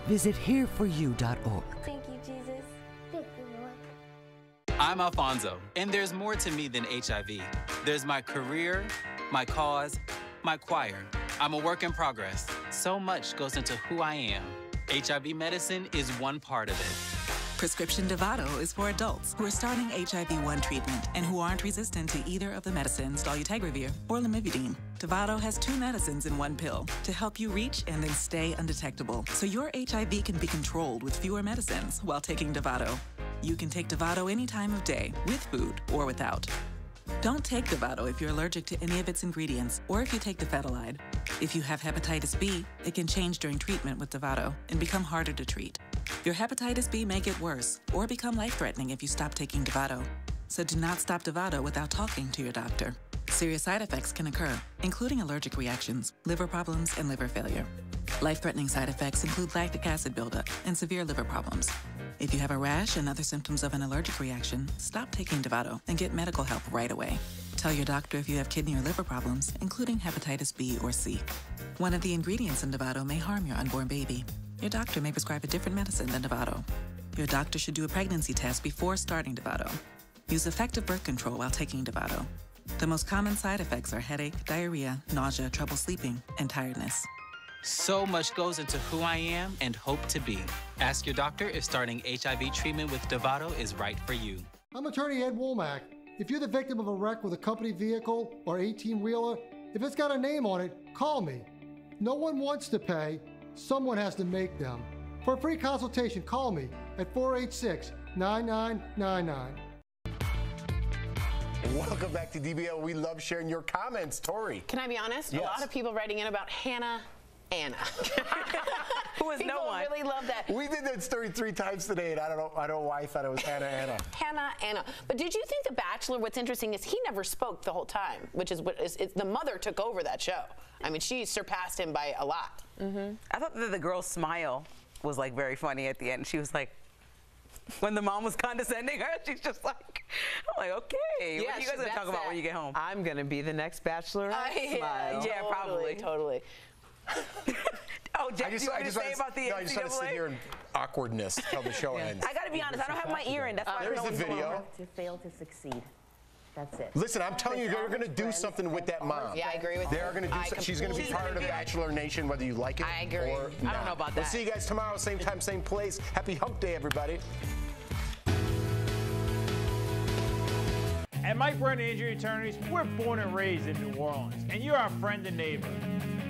Visit hereforyou.org. Thank you, Jesus. Thank you, Lord. I'm Alfonso, and there's more to me than HIV. There's my career, my cause, my choir. I'm a work in progress. So much goes into who I am. HIV medicine is one part of it. Prescription Dovato is for adults who are starting HIV-1 treatment and who aren't resistant to either of the medicines dolutegravir or lamivudine. Dovato has 2 medicines in 1 pill to help you reach and then stay undetectable, so your HIV can be controlled with fewer medicines while taking Dovato. You can take Dovato any time of day, with food or without. Don't take Dovato if you're allergic to any of its ingredients or if you take dofetilide. If you have hepatitis B, it can change during treatment with Dovato and become harder to treat. Your hepatitis B may get worse or become life-threatening if you stop taking Dovato. So do not stop Dovato without talking to your doctor. Serious side effects can occur, including allergic reactions, liver problems, and liver failure. Life-threatening side effects include lactic acid buildup and severe liver problems. If you have a rash and other symptoms of an allergic reaction, stop taking Dovato and get medical help right away. Tell your doctor if you have kidney or liver problems, including hepatitis B or C. One of the ingredients in Dovato may harm your unborn baby. Your doctor may prescribe a different medicine than Dovato. Your doctor should do a pregnancy test before starting Dovato. Use effective birth control while taking Dovato. The most common side effects are headache, diarrhea, nausea, trouble sleeping, and tiredness. So much goes into who I am and hope to be. Ask your doctor if starting HIV treatment with Dovato is right for you. I'm attorney Ed Womack. If you're the victim of a wreck with a company vehicle or 18-wheeler, if it's got a name on it, call me. No one wants to pay. Someone has to make them. For a free consultation, call me at 486-9999. Welcome back to DBL. We love sharing your comments. Tori. Can I be honest? Yes. A lot of people writing in about Hannah Anna. Who is no one? People really love that. We did that story 3 times today, and I don't know why I thought it was Hannah Anna. Hannah Anna. But did you think The Bachelor, what's interesting is he never spoke the whole time, which is what is the mother took over that show. I mean, she surpassed him by a lot. I thought that the girl's smile was like very funny at the end. She was like, when the mom was condescending her, she's just like, I'm like, okay, what are you guys going to talk about when you get home? I'm going to be the next Bachelorette. Yeah, probably. Totally. Oh, Jack, do you want to say about the No, I just want to sit here in awkwardness until the show ends. I got to be honest, I don't have my ear in. That's why There's the video. To fail to succeed. That's it. Listen, I'm telling you, they're going to do something with that mom. Yeah, I agree with They're going to do something. She's going to be part of the Bachelor Nation, whether you like it I agree. or I not. don't know about that. We'll see you guys tomorrow, same time, same place. Happy Hump Day, everybody. At Mike Brennan Injury Attorneys, we're born and raised in New Orleans, and you're our friend and neighbor.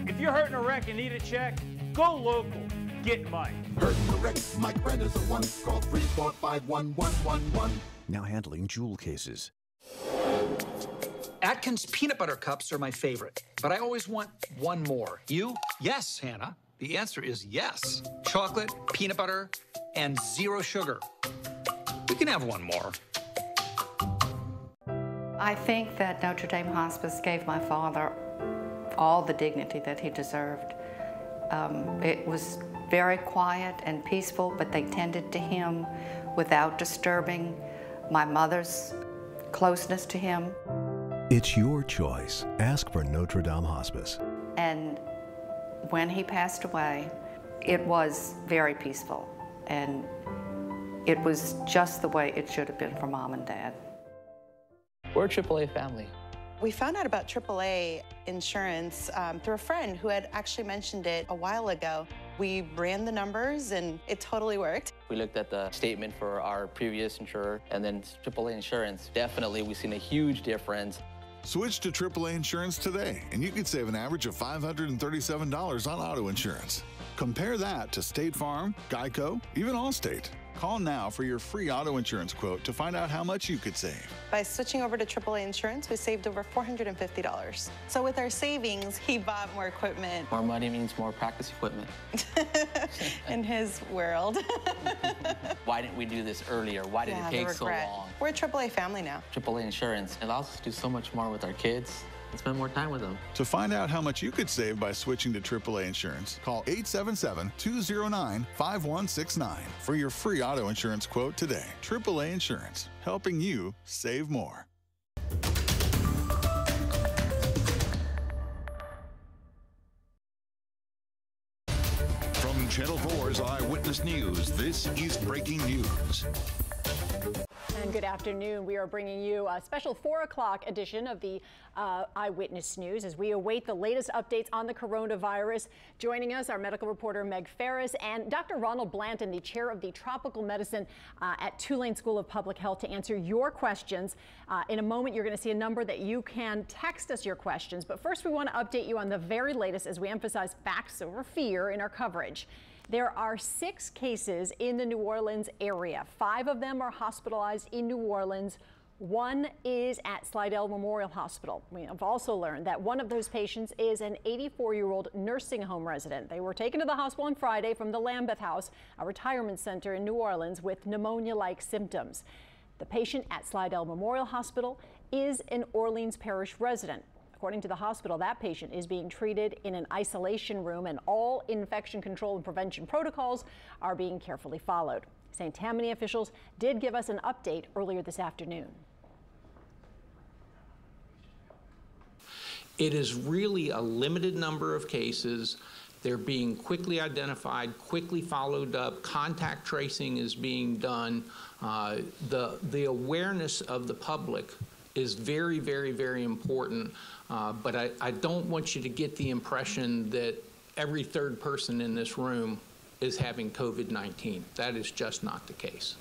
If you're hurt in a wreck and need a check, go local. Get Mike. Hurt in a wreck, Mike Brennan is a one. Call 345-1111. Now handling jewel cases. Atkins peanut butter cups are my favorite, but I always want one more. You? Yes, Hannah. The answer is yes. Chocolate, peanut butter, and 0 sugar. We can have one more. I think that Notre Dame Hospice gave my father all the dignity that he deserved. It was very quiet and peaceful, but they tended to him without disturbing my mother's closeness to him. It's your choice. Ask for Notre Dame Hospice. And when he passed away, it was very peaceful, and it was just the way it should have been for Mom and Dad. We're a AAA family. We found out about AAA insurance through a friend who had actually mentioned it a while ago. We ran the numbers and it totally worked. We looked at the statement for our previous insurer and then AAA insurance. Definitely, we've seen a huge difference. Switch to AAA insurance today, and you could save an average of $537 on auto insurance. Compare that to State Farm, Geico, even Allstate. Call now for your free auto insurance quote to find out how much you could save. By switching over to AAA insurance, we saved over $450. So with our savings, he bought more equipment. More money means more practice equipment. In his world. Why didn't we do this earlier? Why did it take so long? We're a AAA family now. AAA insurance allows us to do so much more with our kids and spend more time with them. To find out how much you could save by switching to AAA insurance, call 877-209-5169 for your free auto insurance quote today. AAA Insurance, helping you save more. From Channel 4's Eyewitness News, this is breaking news. And good afternoon. We are bringing you a special 4 o'clock edition of the Eyewitness News as we await the latest updates on the coronavirus. Joining us, our medical reporter Meg Ferris and Dr. Ronald Blanton, the chair of the Tropical Medicine at Tulane School of Public Health, to answer your questions. In a moment, you're going to see a number that you can text us your questions. But first, we want to update you on the very latest as we emphasize facts over fear in our coverage. There are 6 cases in the New Orleans area. 5 of them are hospitalized in New Orleans. 1 is at Slidell Memorial Hospital. We have also learned that one of those patients is an 84-year-old nursing home resident. They were taken to the hospital on Friday from the Lambeth House, a retirement center in New Orleans, with pneumonia-like symptoms. The patient at Slidell Memorial Hospital is an Orleans Parish resident. According to the hospital, that patient is being treated in an isolation room, and all infection control and prevention protocols are being carefully followed. St. Tammany officials did give us an update earlier this afternoon. It is really a limited number of cases. They're being quickly identified, quickly followed up. Contact tracing is being done. The awareness of the public is very, very, very important. But I don't want you to get the impression that every third person in this room is having COVID-19. That is just not the case.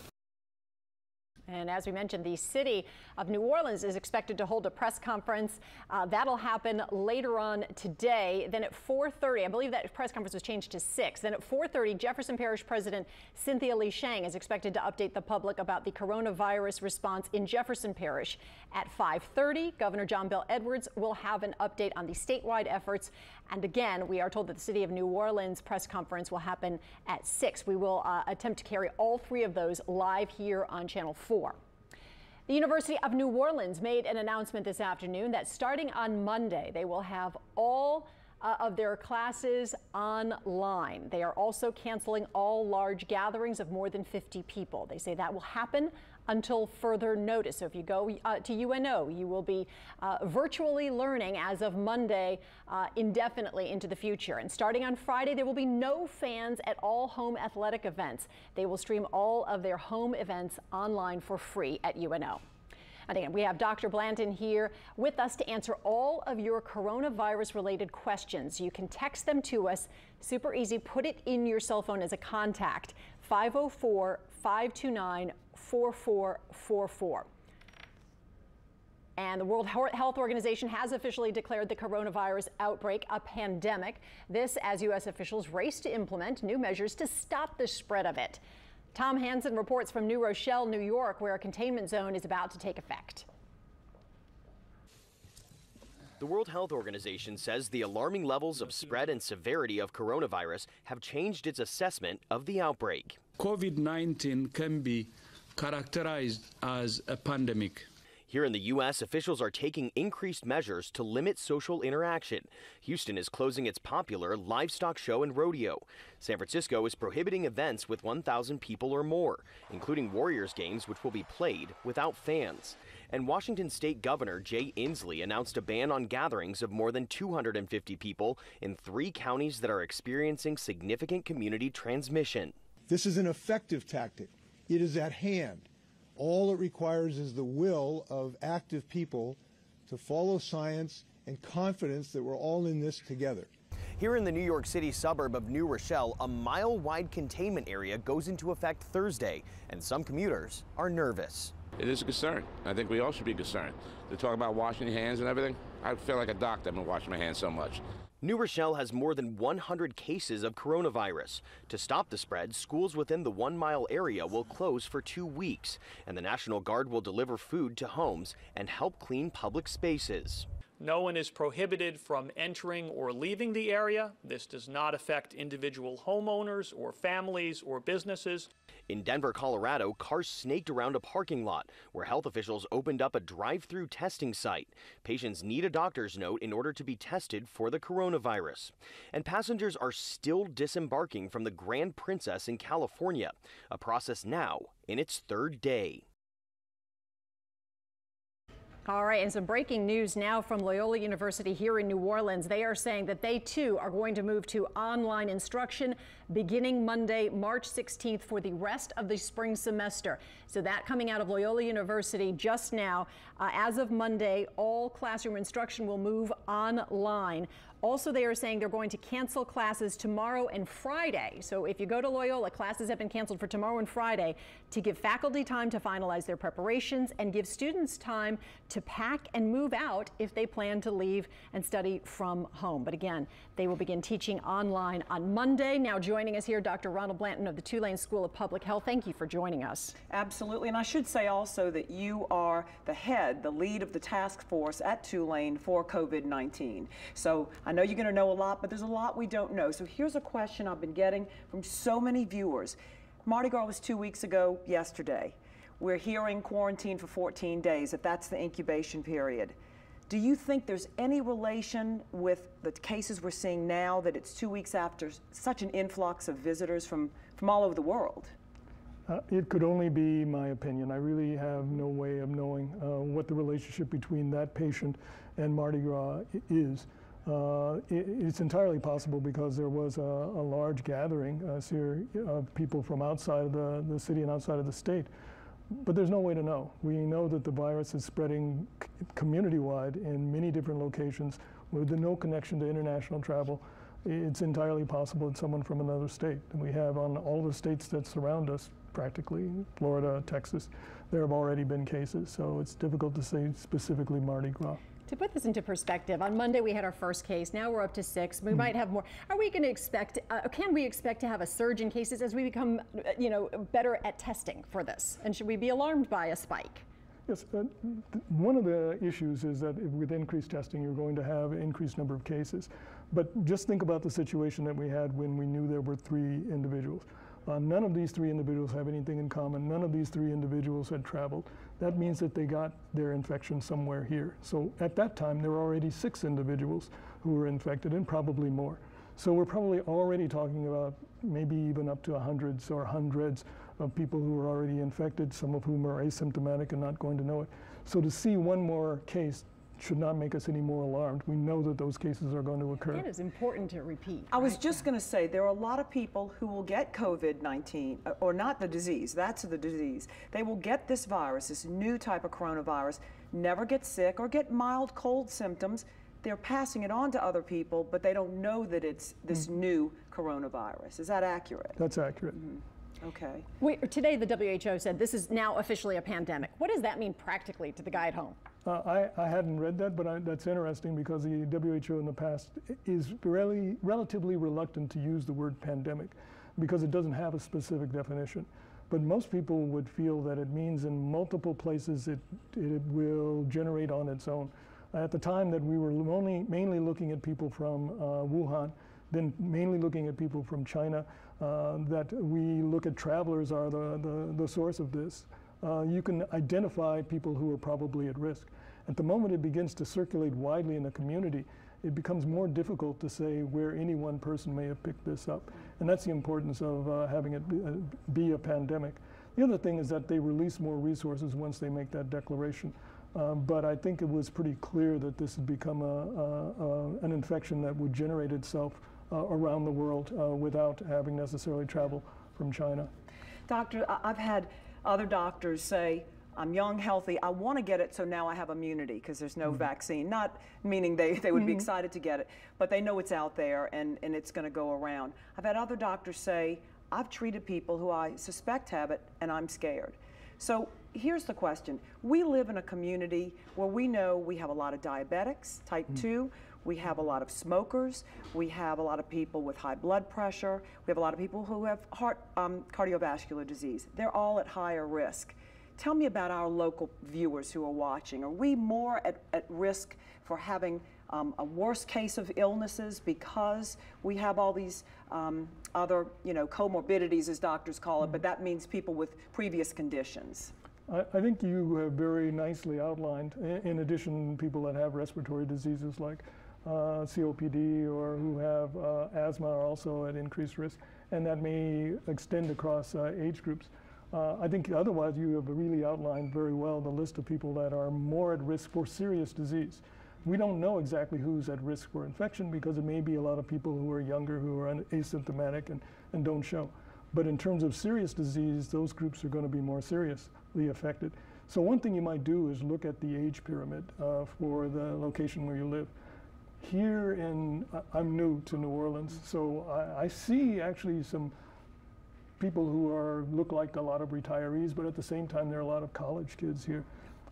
And as we mentioned, the city of New Orleans is expected to hold a press conference. That'll happen later on today. Then at 4:30, I believe that press conference was changed to 6. Then at 4:30, Jefferson Parish President Cynthia Lee Shang is expected to update the public about the coronavirus response in Jefferson Parish. At 5:30, Governor John Bel Edwards will have an update on the statewide efforts. And again, we are told that the city of New Orleans press conference will happen at 6. We will attempt to carry all 3 of those live here on Channel 4. The University of New Orleans made an announcement this afternoon that starting on Monday, they will have all of their classes online. They are also canceling all large gatherings of more than 50 people. They say that will happen until further notice. So if you go to UNO, you will be virtually learning as of Monday indefinitely into the future. And starting on Friday, there will be no fans at all home athletic events. They will stream all of their home events online for free at UNO. And again, we have Dr. Blanton here with us to answer all of your coronavirus-related questions. You can text them to us. Super easy. Put it in your cell phone as a contact. 504-529-4444. And the World Health Organization has officially declared the coronavirus outbreak a pandemic. This as U.S. officials race to implement new measures to stop the spread of it. Tom Hansen reports from New Rochelle, New York, where a containment zone is about to take effect. The World Health Organization says the alarming levels of spread and severity of coronavirus have changed its assessment of the outbreak. COVID-19 can be characterized as a pandemic. Here in the U.S., officials are taking increased measures to limit social interaction. Houston is closing its popular livestock show and rodeo. San Francisco is prohibiting events with 1,000 people or more, including Warriors games, which will be played without fans. And Washington State Governor Jay Inslee announced a ban on gatherings of more than 250 people in 3 counties that are experiencing significant community transmission. This is an effective tactic. It is at hand. All it requires is the will of active people to follow science and confidence that we're all in this together. Here in the New York City suburb of New Rochelle, a mile-wide containment area goes into effect Thursday, and some commuters are nervous. It is a concern. I think we all should be concerned. They're talking about washing your hands and everything. I feel like a doctor. I've been washing my hands so much. New Rochelle has more than 100 cases of coronavirus. To stop the spread, schools within the 1-mile area will close for 2 weeks, and the National Guard will deliver food to homes and help clean public spaces. No one is prohibited from entering or leaving the area. This does not affect individual homeowners or families or businesses. In Denver, Colorado, cars snaked around a parking lot where health officials opened up a drive-through testing site. Patients need a doctor's note in order to be tested for the coronavirus. And passengers are still disembarking from the Grand Princess in California, a process now in its 3rd day. All right, and some breaking news now from Loyola University here in New Orleans. They are saying that they too are going to move to online instruction beginning Monday, March 16th for the rest of the spring semester. So that coming out of Loyola University just now. As of Monday, all classroom instruction will move online. Also, they are saying they're going to cancel classes tomorrow and Friday. So if you go to Loyola, classes have been canceled for tomorrow and Friday to give faculty time to finalize their preparations and give students time to pack and move out if they plan to leave and study from home. But again, they will begin teaching online on Monday. Now joining us here, Dr. Ronald Blanton of the Tulane School of Public Health. Thank you for joining us. Absolutely. And I should say also that you are the lead of the task force at Tulane for COVID-19. So I know you're going to know a lot, but there's a lot we don't know. So here's a question I've been getting from so many viewers. Mardi Gras was 2 weeks ago yesterday. We're hearing quarantine for 14 days, if that's the incubation period. Do you think there's any relation with the cases we're seeing now, that it's 2 weeks after such an influx of visitors from all over the world? It could only be my opinion. I really have no way of knowing what the relationship between that patient and Mardi Gras is. It's entirely possible because there was a large gathering of people from outside of the city and outside of the state. But there's no way to know. We know that the virus is spreading community-wide in many different locations with no connection to international travel. It's entirely possible it's someone from another state. And we have on all the states that surround us, practically, Florida, Texas, there have already been cases. So it's difficult to say specifically Mardi Gras. To put this into perspective, on Monday we had our first case. Now we're up to 6. We might have more. Are we going to expect? Can we expect to have a surge in cases as we become, better at testing for this? And should we be alarmed by a spike? Yes. One of the issues is that with increased testing, you're going to have an increased number of cases. But just think about the situation that we had when we knew there were 3 individuals. None of these 3 individuals have anything in common. None of these 3 individuals had traveled. That means that they got their infection somewhere here. So at that time, there were already 6 individuals who were infected, and probably more. So we're probably already talking about maybe even up to hundreds of people who are already infected, some of whom are asymptomatic and not going to know it. So to see one more case should not make us any more alarmed. We know that those cases are going to occur. It is important to repeat. I was just going to say, there are a lot of people who will get COVID-19, or not the disease, that's the disease. They will get this virus, this new type of coronavirus, never get sick or get mild cold symptoms. They're passing it on to other people, but they don't know that it's this new coronavirus. Is that accurate? That's accurate. Okay. Today, the WHO said this is now officially a pandemic. What does that mean practically to the guy at home? I hadn't read that, but that's interesting because the WHO in the past is relatively reluctant to use the word pandemic because it doesn't have a specific definition. But most people would feel that it means in multiple places it will generate on its own. At the time that we were mainly looking at people from Wuhan, then mainly looking at people from China, that we look at travelers are the source of this. You can identify people who are probably at risk. At the moment it begins to circulate widely in the community, it becomes more difficult to say where any one person may have picked this up. And that's the importance of having it be a pandemic. The other thing is that they release more resources once they make that declaration. But I think it was pretty clear that this had become an infection that would generate itself around the world without having necessarily travel from China. Doctor, I've had other doctors say, I'm young, healthy, I want to get it, so now I have immunity because there's no vaccine. Not meaning they would be excited to get it, but they know it's out there and it's going to go around. I've had other doctors say, I've treated people who I suspect have it and I'm scared. So here's the question. We live in a community where we know we have a lot of diabetics, type 2, we have a lot of smokers, we have a lot of people with high blood pressure, we have a lot of people who have cardiovascular disease. They're all at higher risk. Tell me about our local viewers who are watching. Are we more at risk for having a worse case of illnesses because we have all these other, comorbidities, as doctors call it, but that means people with previous conditions? I think you have very nicely outlined, in addition, people that have respiratory diseases like COPD or who have asthma are also at increased risk, and that may extend across age groups. I think otherwise you have really outlined very well the list of people that are more at risk for serious disease. We don't know exactly who's at risk for infection because it may be a lot of people who are younger, who are asymptomatic and don't show. But in terms of serious disease, those groups are going to be more seriously affected. So one thing you might do is look at the age pyramid for the location where you live. Here I'm new to New Orleans, so I see actually some people who look like a lot of retirees, but at the same time there are a lot of college kids here.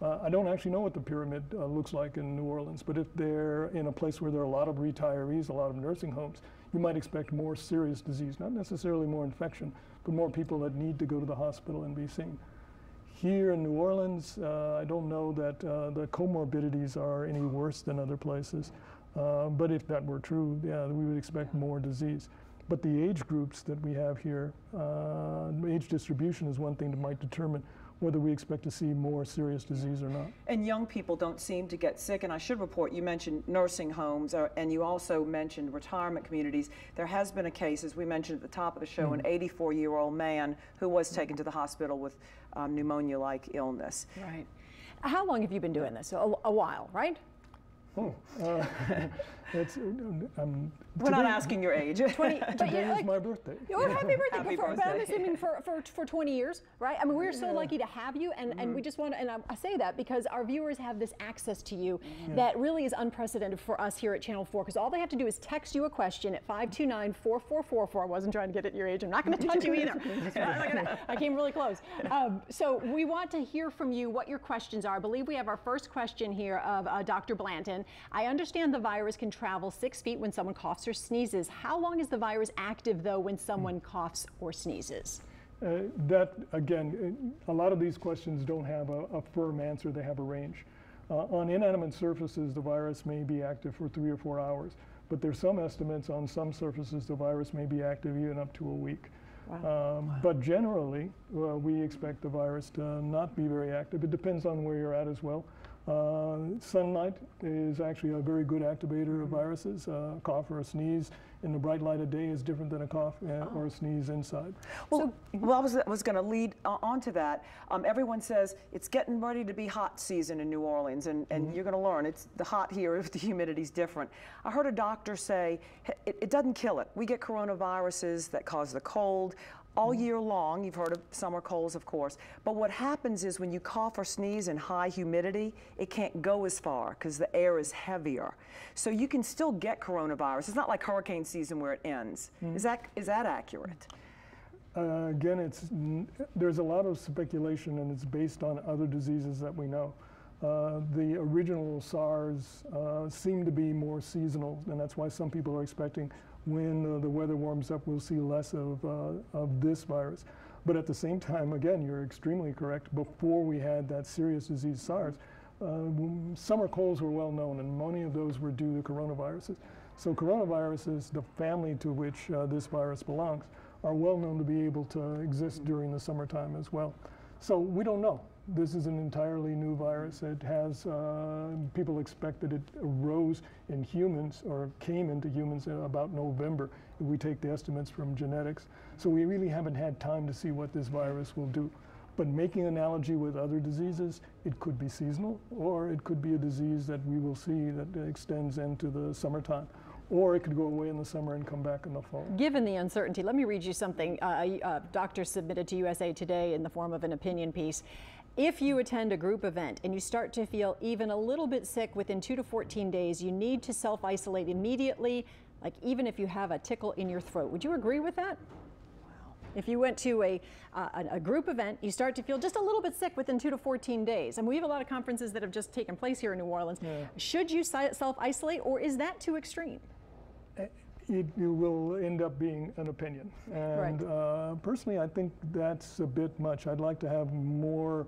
I don't actually know what the pyramid looks like in New Orleans, but if they're in a place where there are a lot of retirees, a lot of nursing homes, you might expect more serious disease, not necessarily more infection, but more people that need to go to the hospital and be seen. Here in New Orleans, I don't know that the comorbidities are any worse than other places, but if that were true, yeah, we would expect more disease. But the age groups that we have here, age distribution is one thing that might determine whether we expect to see more serious disease or not. And young people don't seem to get sick, and I should report, you mentioned nursing homes, and you also mentioned retirement communities. There has been a case, as we mentioned at the top of the show, an 84-year-old man who was taken to the hospital with pneumonia-like illness. Right. How long have you been doing this? A while, right? Oh, we're not asking your age. 20, today is my birthday. Oh, happy birthday! Happy but birthday. I'm assuming for 20 years, right? I mean, we're so lucky to have you, and we just want to, and I say that because our viewers have this access to you that really is unprecedented for us here at Channel 4, because all they have to do is text you a question at 529-4444. I wasn't trying to get at your age. I'm not going to touch you either. I came really close. So we want to hear from you what your questions are. I believe we have our first question here of Dr. Blanton. I understand the virus can travel 6 feet when someone coughs or sneezes. How long is the virus active, though, when someone coughs or sneezes? That, again, a lot of these questions don't have a firm answer. They have a range. On inanimate surfaces, the virus may be active for 3 or 4 hours, but there's some estimates on some surfaces the virus may be active even up to a week. Wow. But generally, we expect the virus to not be very active. It depends on where you're at as well. Sunlight is actually a very good activator of viruses. A cough or a sneeze in the bright light of day is different than a cough or a sneeze inside. Well, I was going to lead on to that. Everyone says it's getting ready to be hot season in New Orleans, and you're going to learn it's the hot here if the humidity's different. I heard a doctor say it doesn't kill it. We get coronaviruses that cause the cold all year long. You've heard of summer colds, of course. But what happens is when you cough or sneeze in high humidity, it can't go as far because the air is heavier. So you can still get coronavirus. It's not like hurricane season where it ends. Is that accurate? Again, there's a lot of speculation, and it's based on other diseases that we know. The original SARS seemed to be more seasonal, and that's why some people are expecting when the weather warms up, we'll see less of this virus. But at the same time, again, you're extremely correct. Before we had that serious disease SARS, summer colds were well known, and many of those were due to coronaviruses. So coronaviruses, the family to which this virus belongs, are well known to be able to exist during the summertime as well. So we don't know. This is an entirely new virus. It has, people expect that it arose in humans or came into humans in about November, if we take the estimates from genetics. So we really haven't had time to see what this virus will do. But making an analogy with other diseases, it could be seasonal, or it could be a disease that we will see that extends into the summertime. Or it could go away in the summer and come back in the fall. Given the uncertainty, let me read you something a doctor submitted to USA Today in the form of an opinion piece. If you attend a group event and you start to feel even a little bit sick within 2 to 14 days, you need to self-isolate immediately, like even if you have a tickle in your throat. Would you agree with that? Wow. If you went to a group event, you start to feel just a little bit sick within 2 to 14 days. And we have a lot of conferences that have just taken place here in New Orleans. Yeah. Should you self-isolate, or is that too extreme? It will end up being an opinion. And personally, I think that's a bit much. I'd like to have more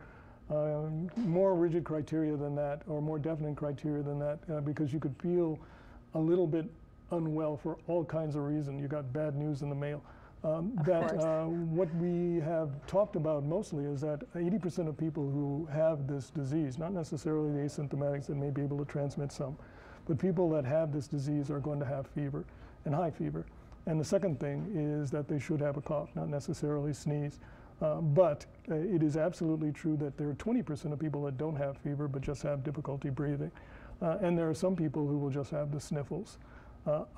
rigid criteria than that, or more definite criteria than that, because you could feel a little bit unwell for all kinds of reasons. You got bad news in the mail. What we have talked about mostly is that 80% of people who have this disease, not necessarily the asymptomatics that may be able to transmit some, but people that have this disease are going to have fever, and high fever. And the second thing is that they should have a cough, not necessarily sneeze. But it is absolutely true that there are 20% of people that don't have fever but just have difficulty breathing. And there are some people who will just have the sniffles.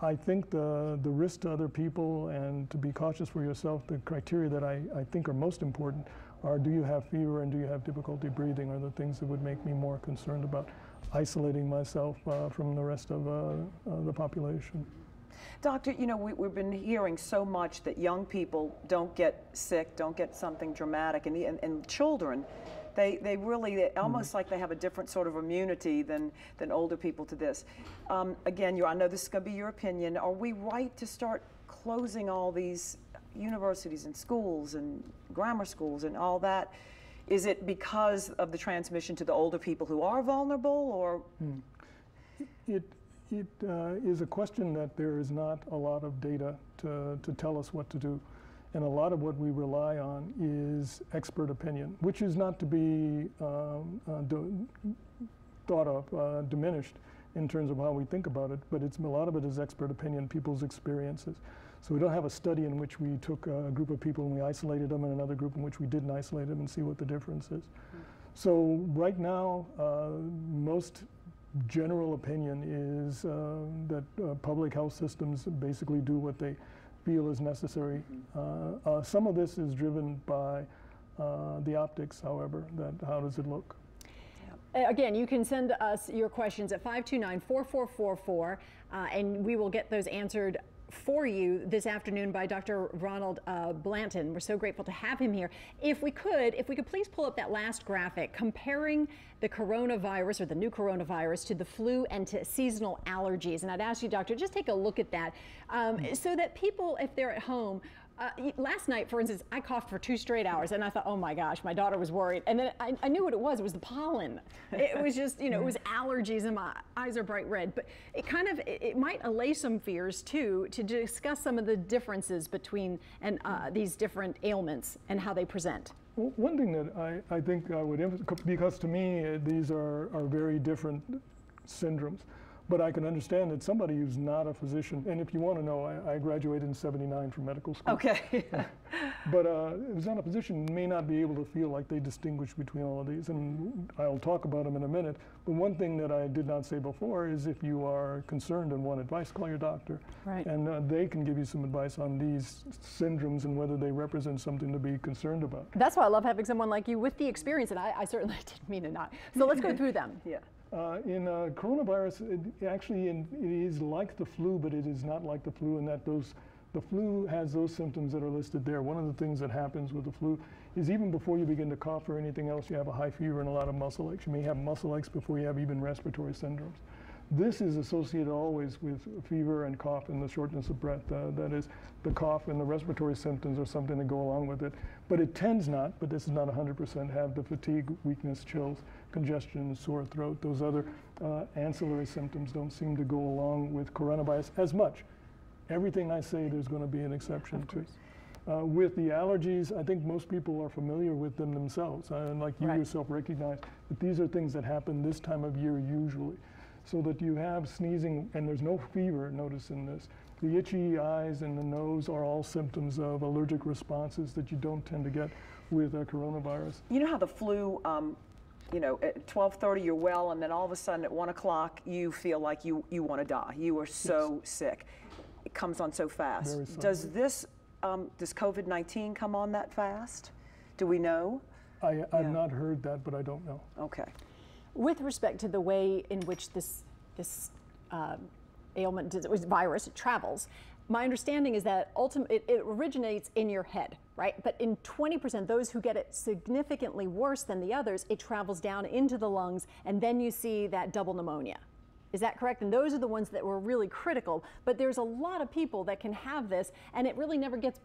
I think the risk to other people and to be cautious for yourself, the criteria that I think are most important are, do you have fever and do you have difficulty breathing, are the things that would make me more concerned about isolating myself from the rest of the population. Doctor, you know, we've been hearing so much that young people don't get sick, don't get something dramatic, and children, they really, almost like they have a different sort of immunity than older people to this. Again, I know this is going to be your opinion. Are we right to start closing all these universities and schools and grammar schools and all that? Is it because of the transmission to the older people who are vulnerable, or? It is a question that there is not a lot of data to tell us what to do. And a lot of what we rely on is expert opinion, which is not to be thought of, diminished in terms of how we think about it, but a lot of it is expert opinion, people's experiences. So we don't have a study in which we took a group of people and we isolated them and another group in which we didn't isolate them and see what the difference is. So right now, most general opinion is that public health systems basically do what they feel is necessary. Some of this is driven by the optics, however, that how does it look? Again, you can send us your questions at 529-4444, and we will get those answered for you this afternoon by Dr. Ronald Blanton. We're so grateful to have him here. If we could please pull up that last graphic comparing the coronavirus or the new coronavirus to the flu and to seasonal allergies. And I'd ask you, doctor, just take a look at that so that people, if they're at home, last night, for instance, I coughed for 2 straight hours, and I thought, oh my gosh, my daughter was worried. And then I knew what it was. It was the pollen. It was just, you know, it was allergies, and my eyes are bright red. But it might allay some fears, too, to discuss some of the differences between these different ailments and how they present. Well, one thing that I think I would emphasize, because to me these are very different syndromes. But I can understand that somebody who's not a physician, and if you want to know, I graduated in '79 from medical school. Okay. But who's not a physician may not be able to feel like they distinguish between all of these, and I'll talk about them in a minute. But one thing that I did not say before is if you are concerned and want advice, call your doctor. Right. And they can give you some advice on these syndromes and whether they represent something to be concerned about. That's why I love having someone like you with the experience, and I certainly didn't mean to not. So let's go through them. Yeah. In coronavirus, it is like the flu, but it is not like the flu in that the flu has those symptoms that are listed there. One of the things that happens with the flu is even before you begin to cough or anything else, you have a high fever and a lot of muscle aches. You may have muscle aches before you have even respiratory syndromes. This is associated always with fever and cough and the shortness of breath. That is, the cough and the respiratory symptoms are something that go along with it. But it tends not, but this is not 100%, have the fatigue, weakness, chills, congestion, sore throat. Those other ancillary symptoms don't seem to go along with coronavirus as much. Everything I say, there's going to be an exception to. With the allergies, I think most people are familiar with them themselves. And like you yourself recognize that these are things that happen this time of year usually. So that you have sneezing, and there's no fever, notice in this. The itchy eyes and the nose are all symptoms of allergic responses that you don't tend to get with coronavirus. You know how the flu, you know, at 12:30 you're well, and then all of a sudden at 1 o'clock you feel like you want to die. You are so sick. It comes on so fast. Does this, does COVID-19 come on that fast? Do we know? I've not heard that, but I don't know. Okay. With respect to the way in which this ailment, virus, travels, my understanding is that ultimately it originates in your head, right? But in 20%, those who get it significantly worse than the others, it travels down into the lungs, and then you see that double pneumonia. Is that correct? And those are the ones that were really critical. But there's a lot of people that can have this, and it really never gets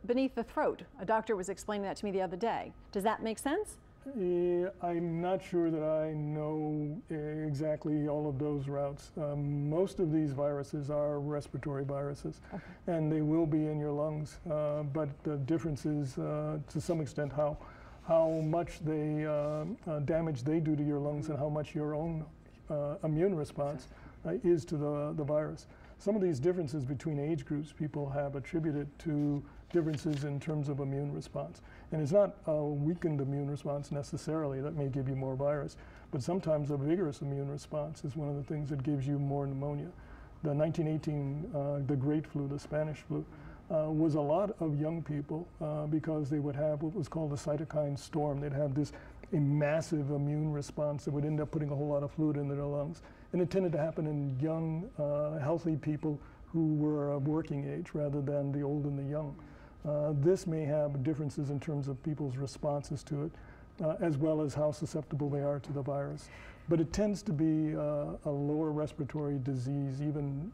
beneath the throat. A doctor was explaining that to me the other day. Does that make sense? I'm not sure that I know exactly all of those routes. Most of these viruses are respiratory viruses, and they will be in your lungs. But the difference is, to some extent, how much damage they do to your lungs and how much your own immune response is to the virus. Some of these differences between age groups people have attributed to differences in terms of immune response. And it's not a weakened immune response necessarily that may give you more virus, but sometimes a vigorous immune response is one of the things that gives you more pneumonia. The 1918, the Great Flu, the Spanish flu, was a lot of young people because they would have what was called a cytokine storm. They'd have a massive immune response that would end up putting a whole lot of fluid into their lungs. And it tended to happen in young, healthy people who were of working age rather than the old and the young. This may have differences in terms of people's responses to it, as well as how susceptible they are to the virus. But it tends to be a lower respiratory disease, even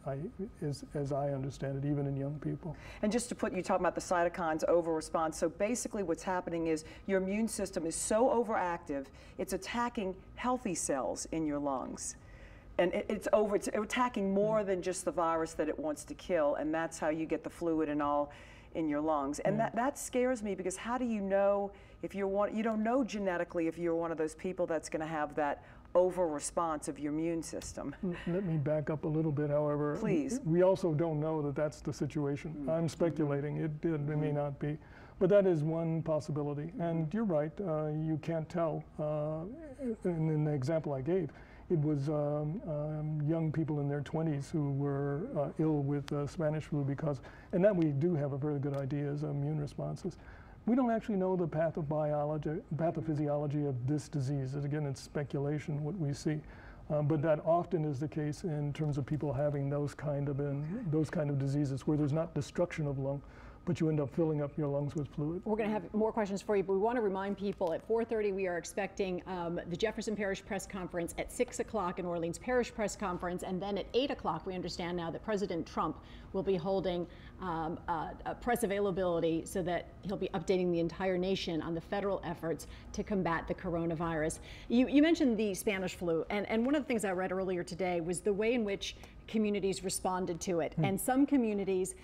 as I understand it, even in young people. And just to put, you talk about the cytokines over-response. So basically what's happening is your immune system is so overactive, it's attacking healthy cells in your lungs. And it's attacking more than just the virus that it wants to kill, and that's how you get the fluid and all in your lungs. And that scares me, because how do you know if you're one, you don't know genetically if you're one of those people that's going to have that over response of your immune system. Let me back up a little bit, however. Please. We also don't know that that's the situation. I'm speculating. It may not be. But that is one possibility. And you're right, you can't tell. In the example I gave, it was young people in their 20s who were ill with Spanish flu because, and that we do have a very good idea as immune responses. We don't actually know the pathophysiology of this disease. Again, it's speculation what we see, but that often is the case in terms of people having those kind of diseases where there's not destruction of lung, but you end up filling up your lungs with fluid. We're going to have more questions for you, but we want to remind people at 4:30 we are expecting the Jefferson Parish press conference, at 6 o'clock an Orleans Parish press conference, and then at 8 o'clock we understand now that President Trump will be holding a press availability so that he'll be updating the entire nation on the federal efforts to combat the coronavirus. You mentioned the Spanish flu, and one of the things I read earlier today was the way in which communities responded to it. And some communities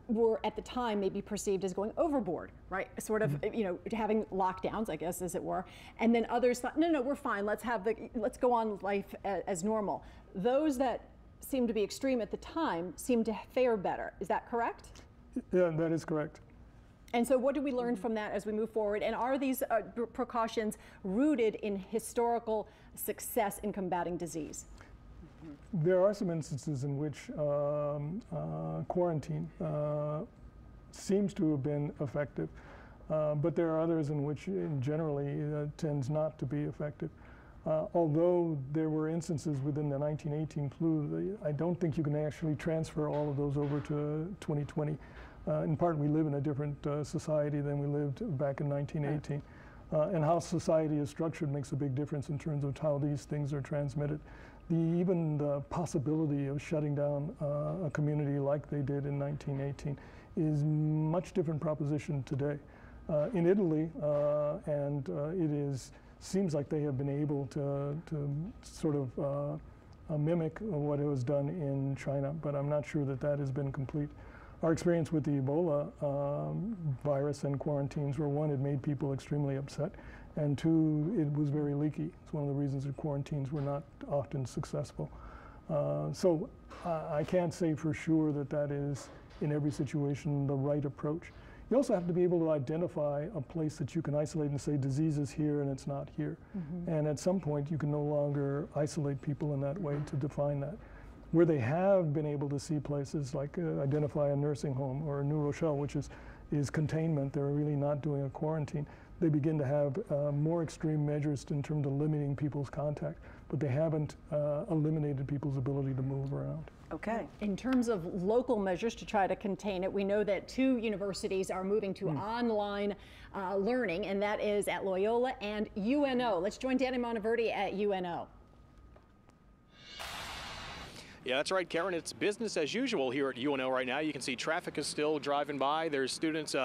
were at the time maybe perceived as going overboard, right? Sort of, you know, having lockdowns, I guess, as it were. And then others thought, no, we're fine. Let's go on life as normal. Those that seemed to be extreme at the time seemed to fare better. Is that correct? Yeah, that is correct. And so what do we learn from that as we move forward? And are these precautions rooted in historical success in combating disease? There are some instances in which quarantine seems to have been effective, but there are others in which generally tends not to be effective. Although there were instances within the 1918 flu, I don't think you can actually transfer all of those over to 2020. In part, we live in a different society than we lived back in 1918. And how society is structured makes a big difference in terms of how these things are transmitted. Even the possibility of shutting down a community like they did in 1918 is much different proposition today. In Italy, seems like they have been able to sort of mimic what was done in China, but I'm not sure that that has been complete. Our experience with the Ebola virus and quarantines were, one, it made people extremely upset, and two, it was very leaky. It's one of the reasons that quarantines were not often successful. So I can't say for sure that that is, in every situation, the right approach. You also have to be able to identify a place that you can isolate and say disease is here and it's not here. And at some point, you can no longer isolate people in that way to define that. Where they have been able to see places like identify a nursing home or a New Rochelle, which is containment, they're really not doing a quarantine. They begin to have more extreme measures in terms of limiting people's contact, but they haven't eliminated people's ability to move around. Okay. In terms of local measures to try to contain it, we know that 2 universities are moving to online learning, and that is at Loyola and UNO. Let's join Danny Monteverdi at UNO. Yeah, that's right, Karen. It's business as usual here at UNO right now. You can see traffic is still driving by. There's students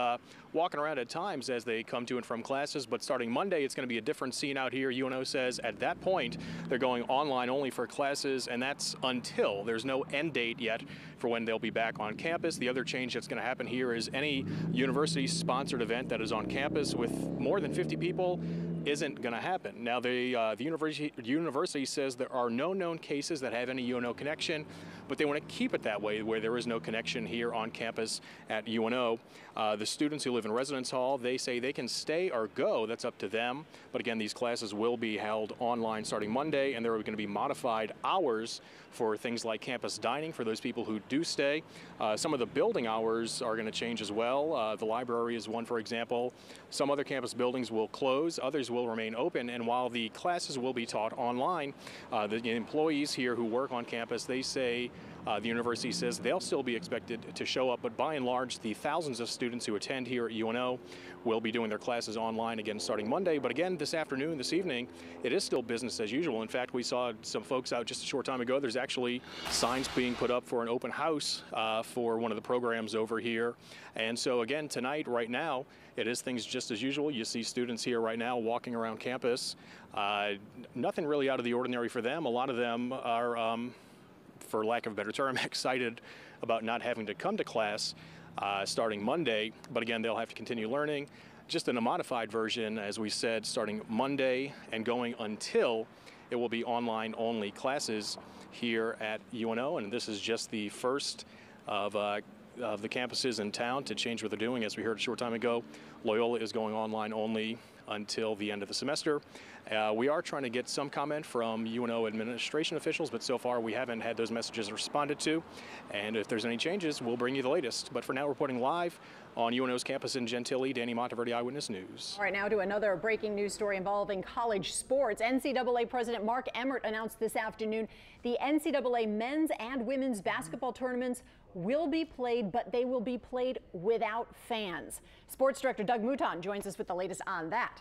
walking around at times as they come to and from classes, but starting Monday, it's going to be a different scene out here. UNO says at that point, they're going online only for classes, and that's until there's no end date yet for when they'll be back on campus. The other change that's going to happen here is any university-sponsored event that is on campus with more than 50 people, isn't going to happen. Now, the university says there are no known cases that have any UNO connection, but they want to keep it that way, where there is no connection here on campus at UNO. The students who live in residence hall, they say they can stay or go. That's up to them. But again, these classes will be held online starting Monday, and there are going to be modified hours for things like campus dining for those people who do stay. Some of the building hours are going to change as well. The library is one, for example. Some other campus buildings will close, others will remain open, and while the classes will be taught online, the employees here who work on campus, they say, the university says they'll still be expected to show up, but by and large, the thousands of students who attend here at UNO will be doing their classes online again starting Monday. But again, this afternoon, this evening, it is still business as usual. In fact, we saw some folks out just a short time ago. There's actually signs being put up for an open house for one of the programs over here. And so again, tonight, right now, it is things just as usual. You see students here right now walking around campus. Nothing really out of the ordinary for them. A lot of them are, for lack of a better term, excited about not having to come to class starting Monday. But again, they'll have to continue learning, just in a modified version, as we said, starting Monday and going until it will be online only classes here at UNO. And this is just the first of the campuses in town to change what they're doing. As we heard a short time ago, Loyola is going online only until the end of the semester. We are trying to get some comment from UNO administration officials, but so far we haven't had those messages responded to. And if there's any changes, we'll bring you the latest. But for now, reporting live on UNO's campus in Gentilly, Danny Monteverde, Eyewitness News. All right, now to another breaking news story involving college sports. NCAA President Mark Emmert announced this afternoon the NCAA men's and women's basketball tournaments will be played, but they will be played without fans. Sports Director Doug Mouton joins us with the latest on that.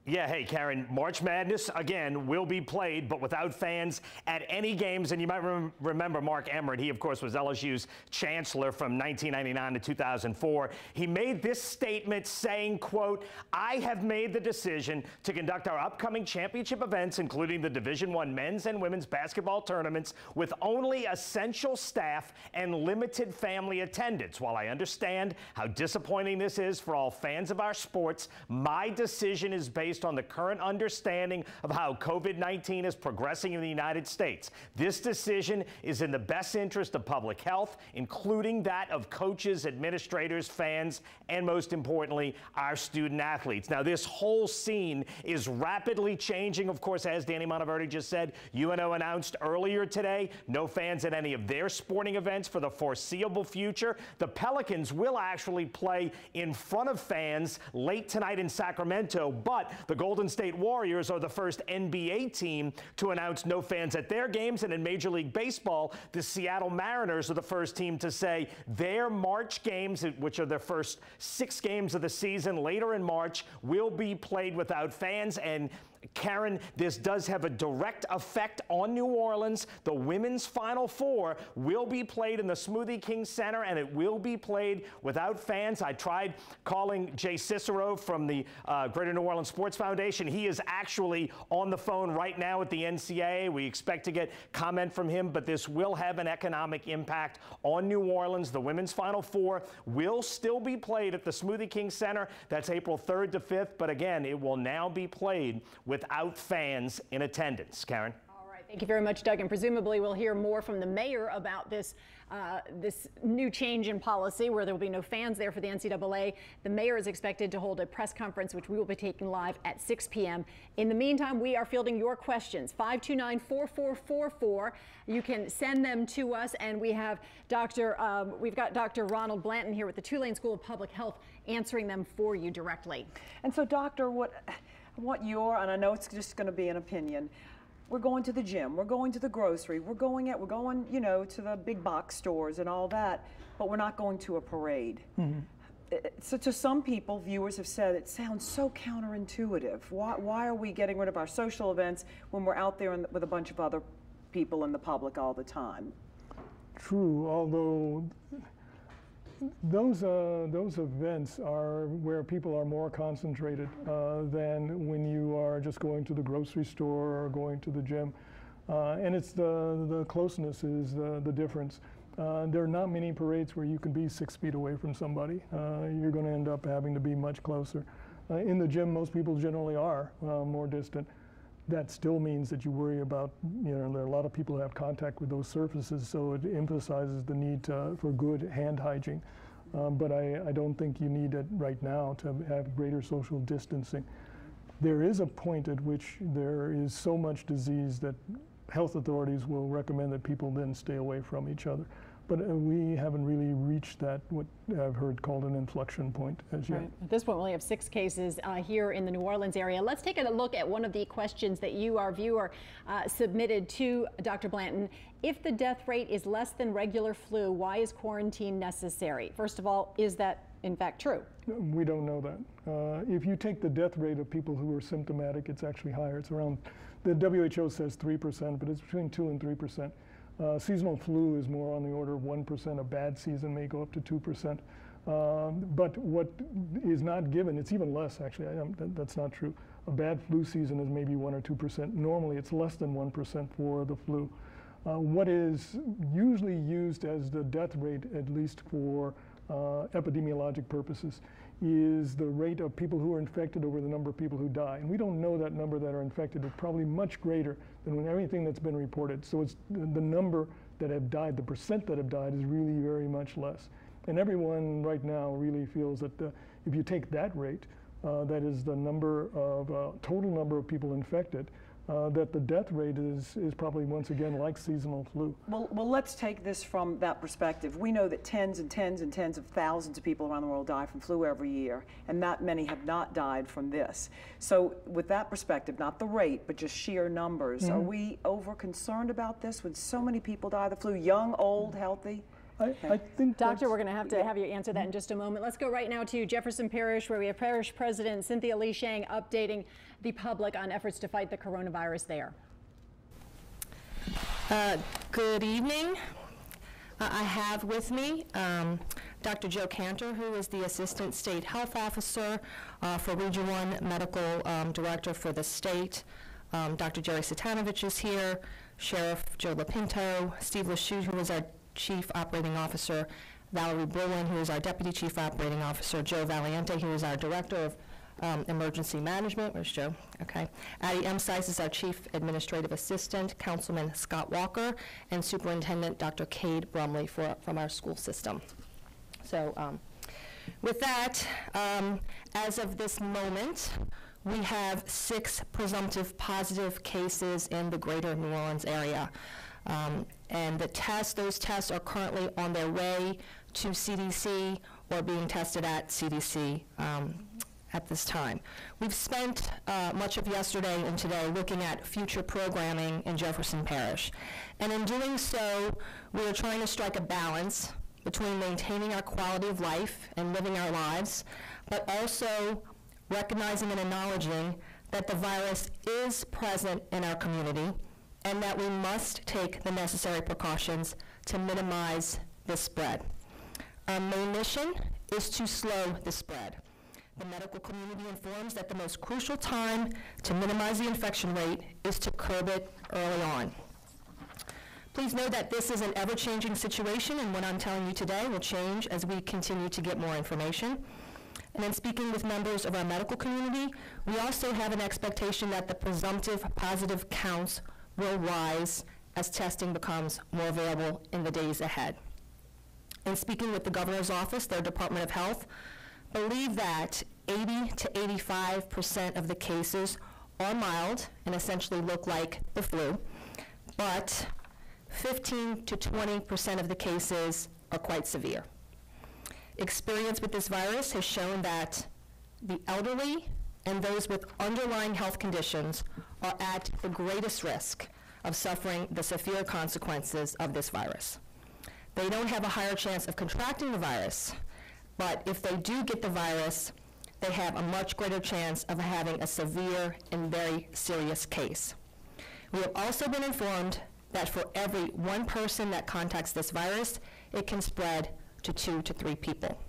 Yeah, hey, Karen, March Madness, again, will be played, but without fans at any games. And you might remember Mark Emmert. He, of course, was LSU's chancellor from 1999 to 2004. He made this statement saying, quote, "I have made the decision to conduct our upcoming championship events, including the Division I men's and women's basketball tournaments, with only essential staff and limited family attendance. While I understand how disappointing this is for all fans of our sports, my decision is based on the current understanding of how COVID-19 is progressing in the United States. This decision is in the best interest of public health, including that of coaches, administrators, fans, and most importantly, our student athletes." Now, this whole scene is rapidly changing. Of course, as Danny Monteverde just said, UNO announced earlier today no fans at any of their sporting events for the foreseeable future. The Pelicans will actually play in front of fans late tonight in Sacramento, but the Golden State Warriors are the first NBA team to announce no fans at their games. And in Major League Baseball, the Seattle Mariners are the first team to say their March games, which are their first 6 games of the season later in March, will be played without fans. And Karen, this does have a direct effect on New Orleans. The women's Final Four will be played in the Smoothie King Center, and it will be played without fans. I tried calling Jay Cicero from the Greater New Orleans Sports Foundation. He is actually on the phone right now at the NCAA. We expect to get comment from him, but this will have an economic impact on New Orleans. The women's Final Four will still be played at the Smoothie King Center. That's April 3rd to 5th, but again, it will now be played without fans in attendance. Karen? All right, thank you very much, Doug. And presumably we'll hear more from the mayor about this this new change in policy where there will be no fans there for the NCAA. The mayor is expected to hold a press conference, which we will be taking live at 6 p.m. In the meantime, we are fielding your questions, 529-4444. You can send them to us, and we have we've got Dr. Ronald Blanton here with the Tulane School of Public Health answering them for you directly. And so, Doctor, what and I know it's just going to be an opinion, we're going to the gym, we're going to the grocery, we're going, you know, to the big box stores and all that, but we're not going to a parade. Mm-hmm. So to some people, viewers have said, it sounds so counterintuitive. Why are we getting rid of our social events when we're out there with a bunch of other people in the public all the time? True, although those events are where people are more concentrated than when you are just going to the grocery store or going to the gym. And it's the closeness is the difference. There are not many parades where you can be 6 feet away from somebody. You're going to end up having to be much closer. In the gym, most people generally are more distant. That still means that you worry about, there are a lot of people who have contact with those surfaces, so it emphasizes the need for good hand hygiene. But I don't think you need it right now to have greater social distancing. There is a point at which there is so much disease that health authorities will recommend that people then stay away from each other. But we haven't really reached that, what I've heard called an inflection point as yet. Right. At this point, we only have 6 cases here in the New Orleans area. Let's take a look at one of the questions that you, our viewer, submitted to Dr. Blanton. If the death rate is less than regular flu, why is quarantine necessary? First of all, is that in fact true? We don't know that. If you take the death rate of people who are symptomatic, it's actually higher. It's around, the WHO says 3%, but it's between 2 and 3%. Seasonal flu is more on the order of 1%. A bad season may go up to 2%. But what is not given, it's even less actually, that's not true. A bad flu season is maybe 1 or 2%. Normally it's less than 1% for the flu. What is usually used as the death rate, at least for epidemiologic purposes, is the rate of people who are infected over the number of people who die. And we don't know that number that are infected. It's probably much greater than everything that's been reported. So it's the number that have died, the percent that have died is really very much less. And everyone right now really feels that if you take that rate, that is the number of, total number of people infected, that the death rate is probably once again like seasonal flu. Well, let's take this from that perspective. We know that tens and tens and tens of thousands of people around the world die from flu every year, and not many have not died from this. So with that perspective, not the rate, but just sheer numbers, are we over concerned about this when so many people die of the flu, young, old, healthy? I think Doctor, we're going to have you answer that in just a moment. Let's go right now to Jefferson Parish, where we have Parish President Cynthia Lee Shang updating the public on efforts to fight the coronavirus there. Good evening. I have with me Dr. Joe Cantor, who is the Assistant State Health Officer for Region 1 Medical Director for the state. Dr. Jerry Satanovich is here, Sheriff Joe LaPinto, Steve Lachute, who is our Chief Operating Officer, Valerie Brolin, who is our Deputy Chief Operating Officer, Joe Valiente, who is our Director of Emergency Management. Where's Joe? Okay. Addie Emsize is our Chief Administrative Assistant, Councilman Scott Walker, and Superintendent Dr. Cade Brumley from our school system. So with that, as of this moment, we have 6 presumptive positive cases in the greater New Orleans area. And those tests are currently on their way to CDC or being tested at CDC at this time. We've spent much of yesterday and today looking at future programming in Jefferson Parish. And in doing so, we are trying to strike a balance between maintaining our quality of life and living our lives, but also recognizing and acknowledging that the virus is present in our community and that we must take the necessary precautions to minimize the spread. Our main mission is to slow the spread. The medical community informs that the most crucial time to minimize the infection rate is to curb it early on. Please know that this is an ever-changing situation, and what I'm telling you today will change as we continue to get more information. And then speaking with members of our medical community, we also have an expectation that the presumptive positive counts will rise as testing becomes more available in the days ahead. And speaking with the governor's office, their Department of Health believe that 80 to 85% of the cases are mild and essentially look like the flu, but 15 to 20% of the cases are quite severe. Experience with this virus has shown that the elderly and those with underlying health conditions are at the greatest risk of suffering the severe consequences of this virus. They don't have a higher chance of contracting the virus, but if they do get the virus, they have a much greater chance of having a severe and very serious case. We have also been informed that for every 1 person that contacts this virus, it can spread to 2 to 3 people.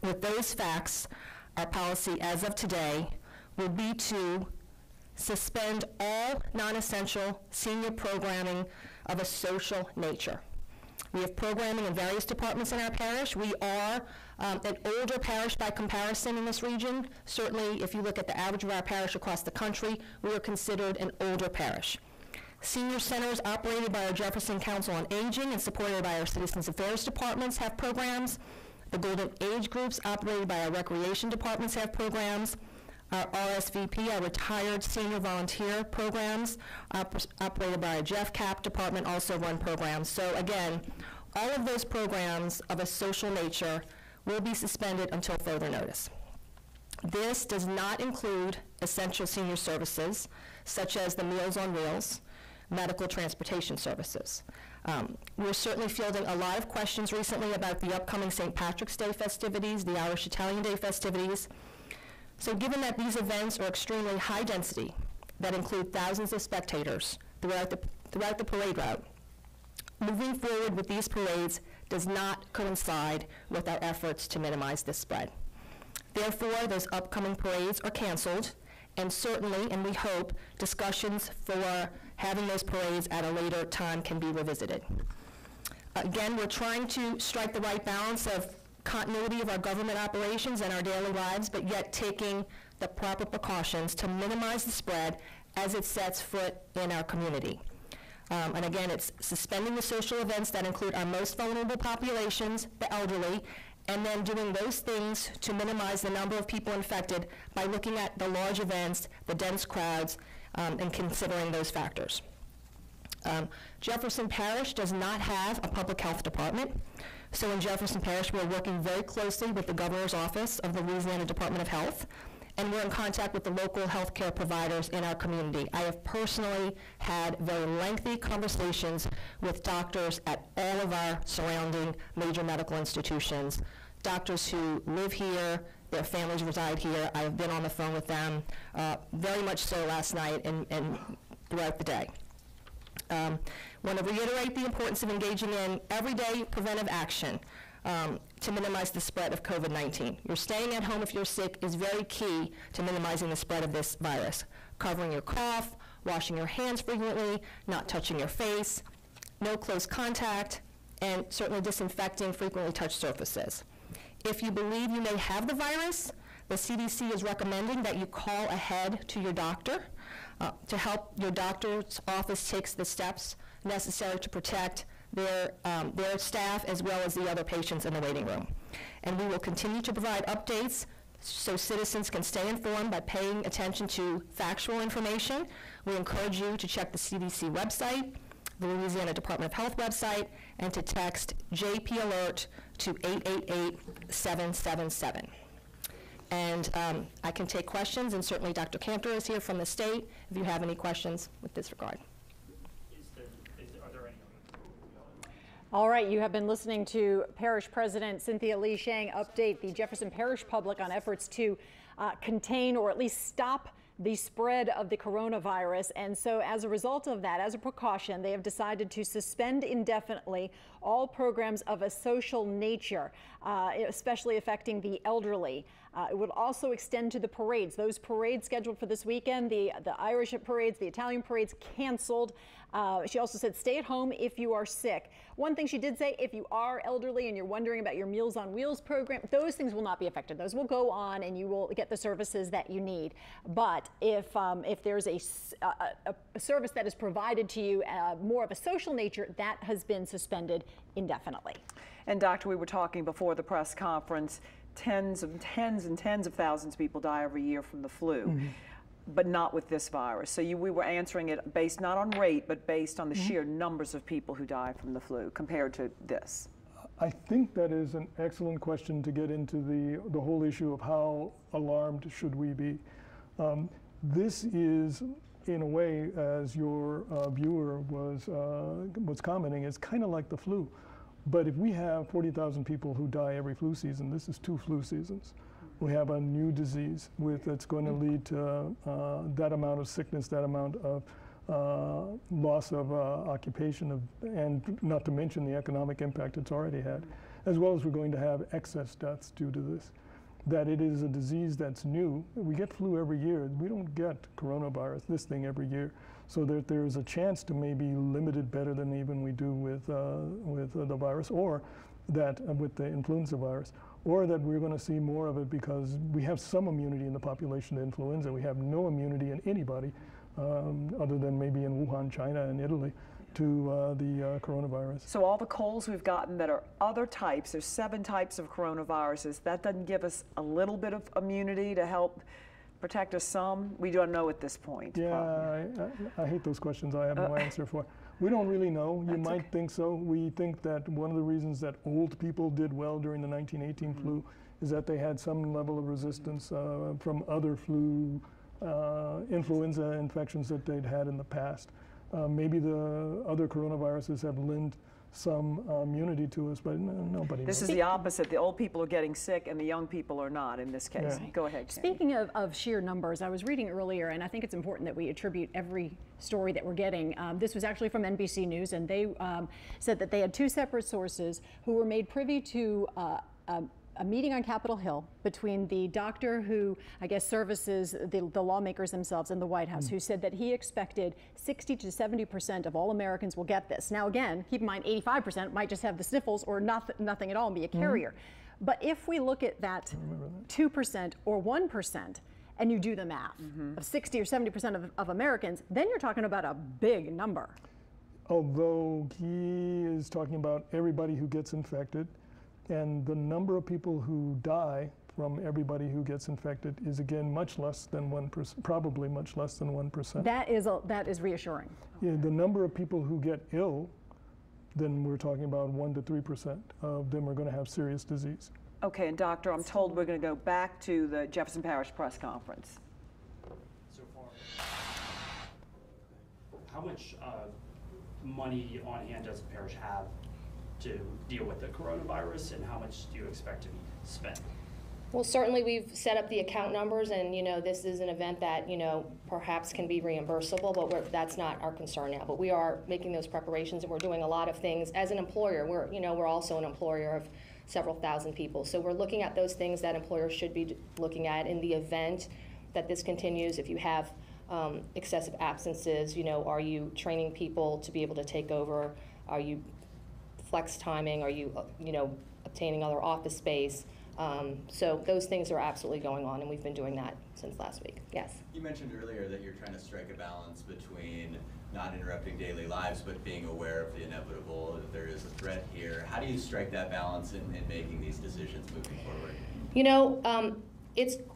With those facts, our policy as of today will be to suspend all non-essential senior programming of a social nature. We have programming in various departments in our parish. We are an older parish by comparison in this region. Certainly, if you look at the average of our parish across the country, we are considered an older parish. Senior centers operated by our Jefferson Council on Aging and supported by our Citizens Affairs departments have programs. The Golden Age groups operated by our Recreation departments have programs. Our RSVP, our Retired Senior Volunteer programs, operated by our JeffCap department, also run programs. So again, all of those programs of a social nature will be suspended until further notice. This does not include essential senior services, such as the Meals on Wheels, medical transportation services. We're certainly fielding a lot of questions recently about the upcoming St. Patrick's Day festivities, the Irish Italian Day festivities. So given that these events are extremely high density, that include thousands of spectators throughout the parade route, moving forward with these parades does not coincide with our efforts to minimize this spread. Therefore, those upcoming parades are canceled, and certainly, and we hope, discussions for having those parades at a later time can be revisited. Again, we're trying to strike the right balance of continuity of our government operations and our daily lives, but yet taking the proper precautions to minimize the spread as it sets foot in our community. And again, it's suspending the social events that include our most vulnerable populations, the elderly, and then doing those things to minimize the number of people infected by looking at the large events, the dense crowds, and considering those factors. Jefferson Parish does not have a public health department. So in Jefferson Parish, we're working very closely with the Governor's Office of the Louisiana Department of Health, and we're in contact with the local healthcare providers in our community. I have personally had very lengthy conversations with doctors at all of our surrounding major medical institutions, doctors who live here, their families reside here. I have been on the phone with them, very much so last night and throughout the day. Want to reiterate the importance of engaging in everyday preventive action to minimize the spread of COVID-19. You're staying at home if you're sick is very key to minimizing the spread of this virus. Covering your cough, washing your hands frequently, not touching your face, no close contact, and certainly disinfecting frequently touched surfaces. If you believe you may have the virus, the CDC is recommending that you call ahead to your doctor to help your doctor's office take the steps necessary to protect their staff as well as the other patients in the waiting room. And we will continue to provide updates so citizens can stay informed by paying attention to factual information. We encourage you to check the CDC website, the Louisiana Department of Health website, and to text JP Alert to 888-777. And I can take questions, and certainly Dr. Cantor is here from the state if you have any questions with this regard. Are there any? All right, you have been listening to Parish President Cynthia Lee Shang update the Jefferson Parish public on efforts to contain or at least stop the spread of the coronavirus. And so as a result of that, as a precaution, they have decided to suspend indefinitely all programs of a social nature, especially affecting the elderly. It would also extend to the parades. Those parades scheduled for this weekend, the Irish parades, the Italian parades, canceled. She also said stay at home if you are sick. One thing she did say, if you are elderly and you're wondering about your Meals on Wheels program, those things will not be affected. Those will go on and you will get the services that you need. But if there's a service that is provided to you more of a social nature, that has been suspended indefinitely. And Doctor, we were talking before the press conference, tens and tens of thousands of people die every year from the flu, but not with this virus. So we were answering it based not on rate, but based on the sheer numbers of people who die from the flu compared to this. I think that is an excellent question to get into the whole issue of how alarmed should we be. This is, in a way, as your viewer was commenting, it's kind of like the flu. But if we have 40,000 people who die every flu season, this is 2 flu seasons. We have a new disease that's going to lead to that amount of sickness, that amount of loss of occupation, and not to mention the economic impact it's already had, as well as we're going to have excess deaths due to this. that it is a disease that's new. We get flu every year. We don't get coronavirus, this thing, every year. So that there's a chance to maybe limit it better than even we do with the virus, or that with the influenza virus, or that we're going to see more of it because we have some immunity in the population to influenza. We have no immunity in anybody other than maybe in Wuhan, China, and Italy, to the coronavirus. So all the colds we've gotten that are other types, there's 7 types of coronaviruses, that doesn't give us a little bit of immunity to help protect us some? We don't know at this point. Yeah, I hate those questions I have no answer for. We don't really know. You might think so. We think that one of the reasons that old people did well during the 1918 flu is that they had some level of resistance from other flu, influenza infections that they'd had in the past. Maybe the other coronaviruses have lent some immunity to us, but nobody knows. This is the opposite. The old people are getting sick and the young people are not in this case. Yeah. Go ahead, Candy. Speaking of sheer numbers, I was reading earlier, and I think it's important that we attribute every story that we're getting. This was actually from NBC News, and they said that they had 2 separate sources who were made privy to a meeting on Capitol Hill between the doctor who, I guess, services the lawmakers themselves in the White House, who said that he expected 60 to 70% of all Americans will get this. Now, again, keep in mind 85% might just have the sniffles or nothing at all and be a carrier. But if we look at that 2% or 1%, and you do the math of 60 or 70% of Americans, then you're talking about a big number. Although he is talking about everybody who gets infected, and the number of people who die from everybody who gets infected is again much less than 1%, probably much less than 1%. That is reassuring. Yeah, the number of people who get ill, then we're talking about 1 to 3% of them are going to have serious disease. Okay, and doctor, I'm told we're going to go back to the Jefferson Parish press conference. So far, how much money on hand does the parish have to deal with the coronavirus, and how much do you expect to be spent? Well, certainly we've set up the account numbers, and this is an event that perhaps can be reimbursable, but that's not our concern now. But we are making those preparations, and we're doing a lot of things as an employer. We're also an employer of several thousand people, so we're looking at those things that employers should be looking at in the event that this continues. If you have excessive absences, are you training people to be able to take over? Are you flex timing? Are you, obtaining other office space? So those things are absolutely going on, and we've been doing that since last week. Yes. You mentioned earlier that you're trying to strike a balance between not interrupting daily lives, but being aware of the inevitable, that there is a threat here. How do you strike that balance in making these decisions moving forward?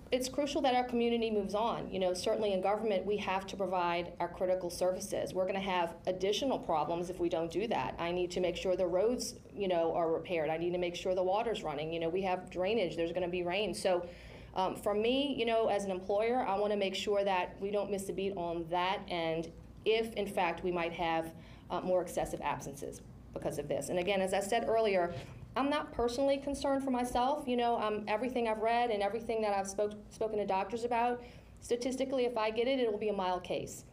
It's crucial that our community moves on. Certainly in government, we have to provide our critical services. We're going to have additional problems if we don't do that. I need to make sure the roads, are repaired. I need to make sure the water's running. We have drainage. There's going to be rain. So for me, as an employer, I want to make sure that we don't miss a beat on that. And if, in fact, we might have more excessive absences because of this. And again, as I said earlier, I'm not personally concerned for myself. Everything I've read and everything that I've spoken to doctors about, statistically, if I get it, it will be a mild case.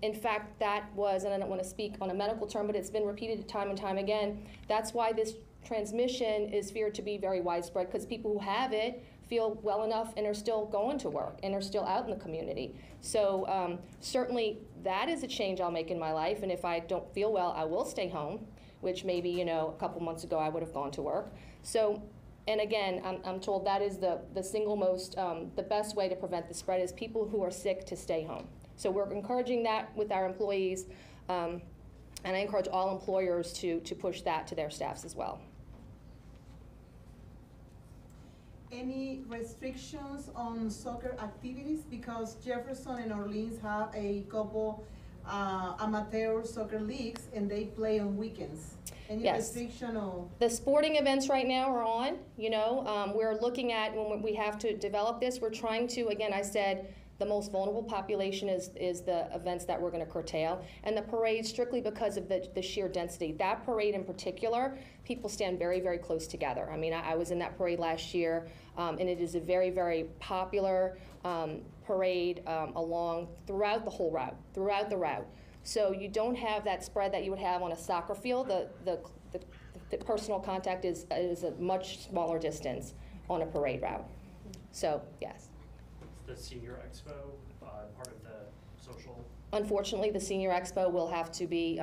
In fact, that was, and I don't want to speak on a medical term, but it's been repeated time and time again, that's why this transmission is feared to be very widespread, because people who have it feel well enough and are still going to work and are still out in the community. So certainly that is a change I'll make in my life, and if I don't feel well, I will stay home, which maybe, a couple months ago I would have gone to work. So, and again, I'm told that is the single most, the best way to prevent the spread is people who are sick to stay home. So we're encouraging that with our employees, and I encourage all employers to push that to their staffs as well. Any restrictions on soccer activities? Because Jefferson and Orleans have a couple amateur soccer leagues, and they play on weekends. Any restriction on? The sporting events right now are on. We're looking at, when we have to develop this, we're trying to, again, I said, the most vulnerable population is the events that we're going to curtail, and the parade strictly because of the sheer density. That parade in particular, people stand very, very close together. I mean, I was in that parade last year, and it is a very, very popular parade throughout the whole route, throughout the route. So you don't have that spread that you would have on a soccer field. The personal contact is a much smaller distance on a parade route. So, yes. The Senior Expo, part of the social? Unfortunately, the Senior Expo will have to be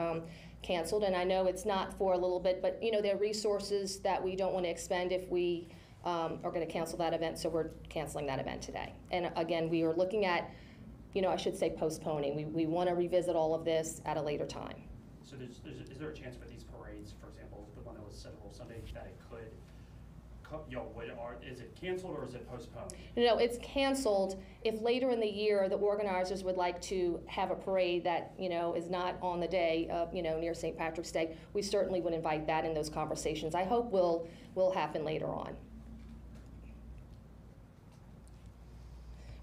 canceled, and I know it's not for a little bit, but you know, there are resources that we don't want to expend if we are going to cancel that event, so we're canceling that event today. And again, we are looking at, you know, I should say postponing. We want to revisit all of this at a later time. So is there a chance for these parades, for example, the one that was Central Sunday, that it could, is it canceled or is it postponed? No, it's canceled if later in the year the organizers would like to have a parade that, you know, is not on the day of, you know, near St. Patrick's Day. We certainly would invite that in those conversations. I hope will happen later on.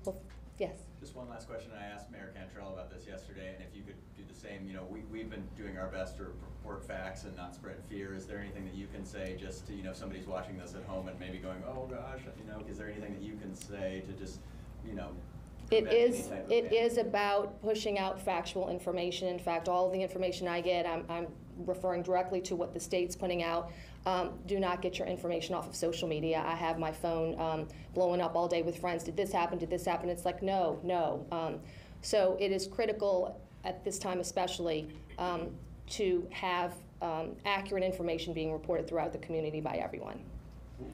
Well, yes. Just one last question. I asked Mayor Cantrell about this yesterday, and if you could do the same. You know, we've been doing our best to report facts and not spread fear. Is there anything that you can say just to, you know, if somebody's watching this at home and maybe going, oh gosh, you know, is there anything that you can say to just, you know, it is about pushing out factual information. In fact, all of the information I get, I'm referring directly to what the state's putting out. Do not get your information off of social media. I have my phone blowing up all day with friends. Did this happen? Did this happen? It's like, no. So it is critical at this time especially to have accurate information being reported throughout the community by everyone.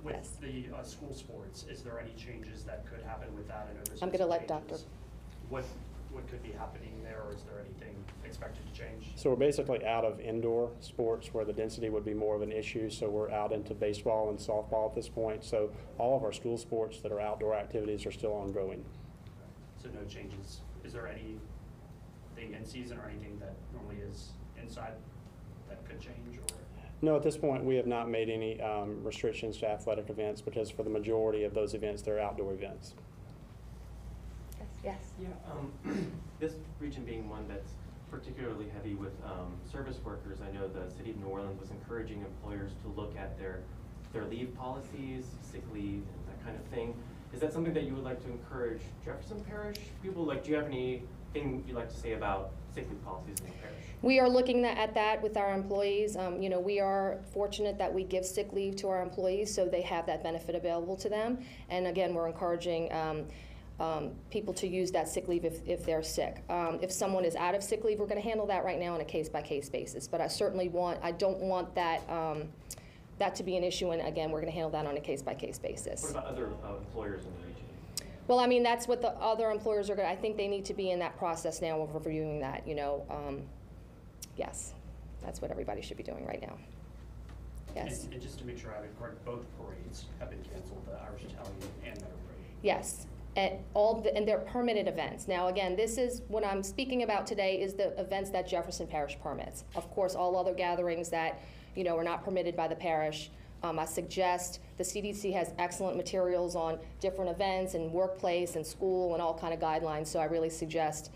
With yes. the school sports, is there any changes that could happen with that? I know there's I'm going to let Dr. What could be happening there, or is there anything expected to change? So we're basically out of indoor sports where the density would be more of an issue, so we're out into baseball and softball at this point. So all of our school sports that are outdoor activities are still ongoing. So no changes. Is there anything in season or anything that normally is inside that could change? Or? No, at this point we have not made any restrictions to athletic events, because for the majority of those events, they're outdoor events. Yes. Yeah, this region being one that's particularly heavy with service workers, I know the city of New Orleans was encouraging employers to look at their leave policies, sick leave, and that kind of thing. Is that something that you would like to encourage Jefferson Parish people? Like, do you have anything you'd like to say about sick leave policies in the parish? We are looking at that with our employees. You know, we are fortunate that we give sick leave to our employees, so they have that benefit available to them. And again, we're encouraging people to use that sick leave if they're sick. If someone is out of sick leave, we're going to handle that right now on a case-by-case basis. But I don't want that that to be an issue. And again, we're going to handle that on a case-by-case basis. What about other employers in the region? Well, I mean, that's what the other employers are going to, I think they need to be in that process now of reviewing that, you know. Yes, that's what everybody should be doing right now. Yes. And just to make sure I have it correct, both parades have been canceled, the Irish Italian and Meadow Parade. Yes. And they're permitted events. Now, again, this is what I'm speaking about today is the events that Jefferson Parish permits. Of course, all other gatherings that, you know, are not permitted by the parish. I suggest the CDC has excellent materials on different events and workplace and school and all kind of guidelines. So I really suggest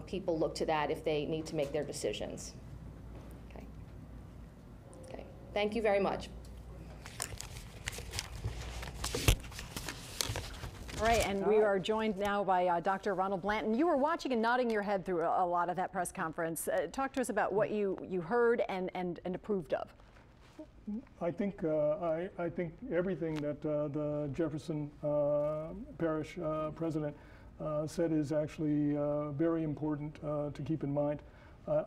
people look to that if they need to make their decisions. Okay. Thank you very much. All right, and we are joined now by Dr. Ronald Blanton. You were watching and nodding your head through a lot of that press conference. Talk to us about what you heard and approved of. I think everything that the Jefferson Parish president said is actually very important to keep in mind.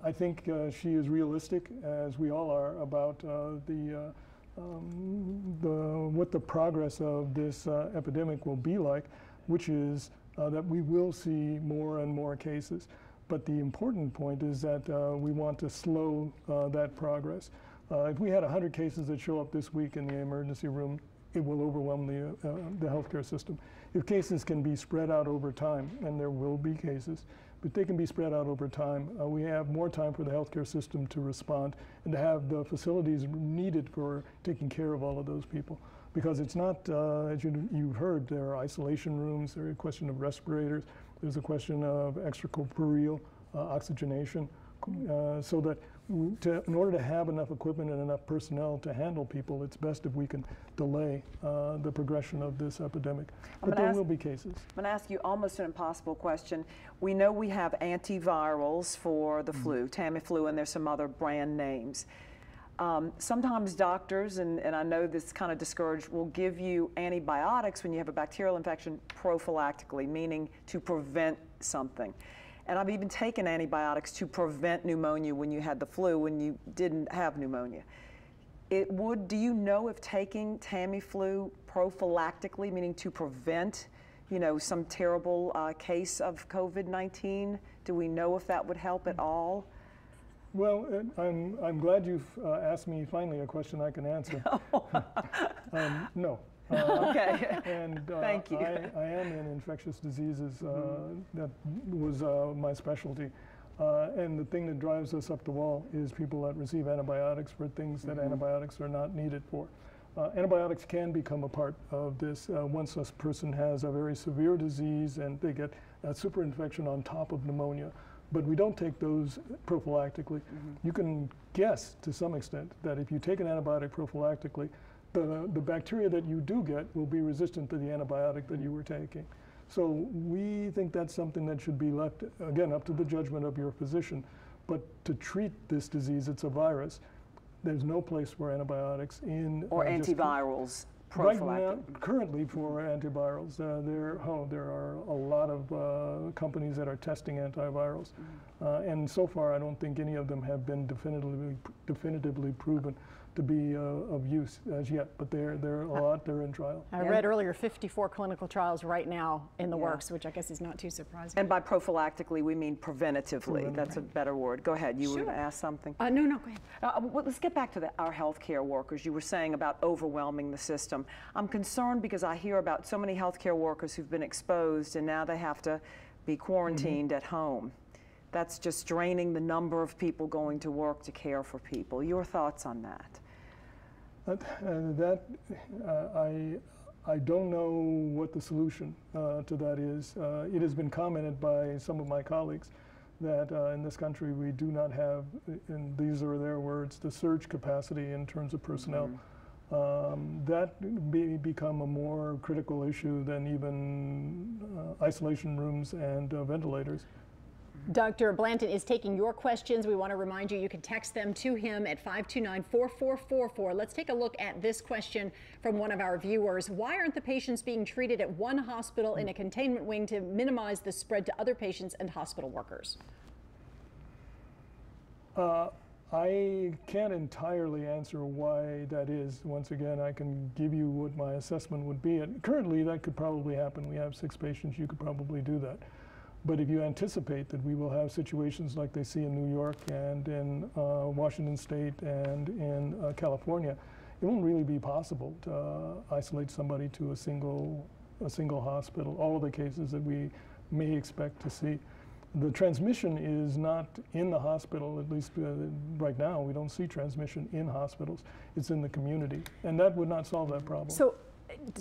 I think she is realistic, as we all are, about what the progress of this epidemic will be like, which is that we will see more and more cases. But the important point is that we want to slow that progress. If we had 100 cases that show up this week in the emergency room, it will overwhelm the healthcare system. If cases can be spread out over time, and there will be cases, but they can be spread out over time, we have more time for the healthcare system to respond and to have the facilities needed for taking care of all of those people. Because it's not, as you've heard, there are isolation rooms, there's a question of respirators, there's a question of extracorporeal oxygenation, so that in order to have enough equipment and enough personnel to handle people, it's best if we can delay the progression of this epidemic. But there will be cases. I'm going to ask you almost an impossible question. We know we have antivirals for the flu, Tamiflu, and there's some other brand names. Sometimes doctors, and I know this kind of discouraged, will give you antibiotics when you have a bacterial infection prophylactically, meaning to prevent something. And I've even taken antibiotics to prevent pneumonia when you had the flu, when you didn't have pneumonia. Do you know if taking Tamiflu prophylactically, meaning to prevent, you know, some terrible case of COVID-19, do we know if that would help at all? Well, I'm glad you've asked me finally a question I can answer. No. Okay. And thank you. I am in infectious diseases. That was my specialty. And the thing that drives us up the wall is people that receive antibiotics for things that antibiotics are not needed for. Antibiotics can become a part of this once a person has a very severe disease and they get a superinfection on top of pneumonia. But we don't take those prophylactically. You can guess to some extent that if you take an antibiotic prophylactically, the bacteria that you do get will be resistant to the antibiotic that you were taking. So we think that's something that should be left, again, up to the judgment of your physician. But to treat this disease, it's a virus, there's no place for antibiotics in... Or antivirals. Right now, currently for antivirals, there are a lot of companies that are testing antivirals. And so far, I don't think any of them have been definitively proven to be of use as yet, but they're a lot, they're in trial. I read earlier 54 clinical trials right now in the works, which I guess is not too surprising. And by prophylactically, we mean preventatively. That's a better word. Go ahead, you were going to ask something? No, go ahead. Well, let's get back to our healthcare workers. You were saying about overwhelming the system. I'm concerned because I hear about so many healthcare workers who've been exposed and now they have to be quarantined at home. That's just draining the number of people going to work to care for people. Your thoughts on that? I don't know what the solution to that is. It has been commented by some of my colleagues that in this country we do not have, and these are their words, the surge capacity in terms of personnel. That may become a more critical issue than even isolation rooms and ventilators. Dr. Blanton is taking your questions. We want to remind you, you can text them to him at 529-4444. Let's take a look at this question from one of our viewers. Why aren't the patients being treated at one hospital in a containment wing to minimize the spread to other patients and hospital workers? I can't entirely answer why that is. Once again, I can give you what my assessment would be. And currently, that could probably happen. We have 6 patients. You could probably do that. But if you anticipate that we will have situations like they see in New York and in Washington State and in California, it won't really be possible to isolate somebody to a single hospital, all of the cases that we may expect to see. The transmission is not in the hospital, at least right now. We don't see transmission in hospitals. It's in the community, and that would not solve that problem. So,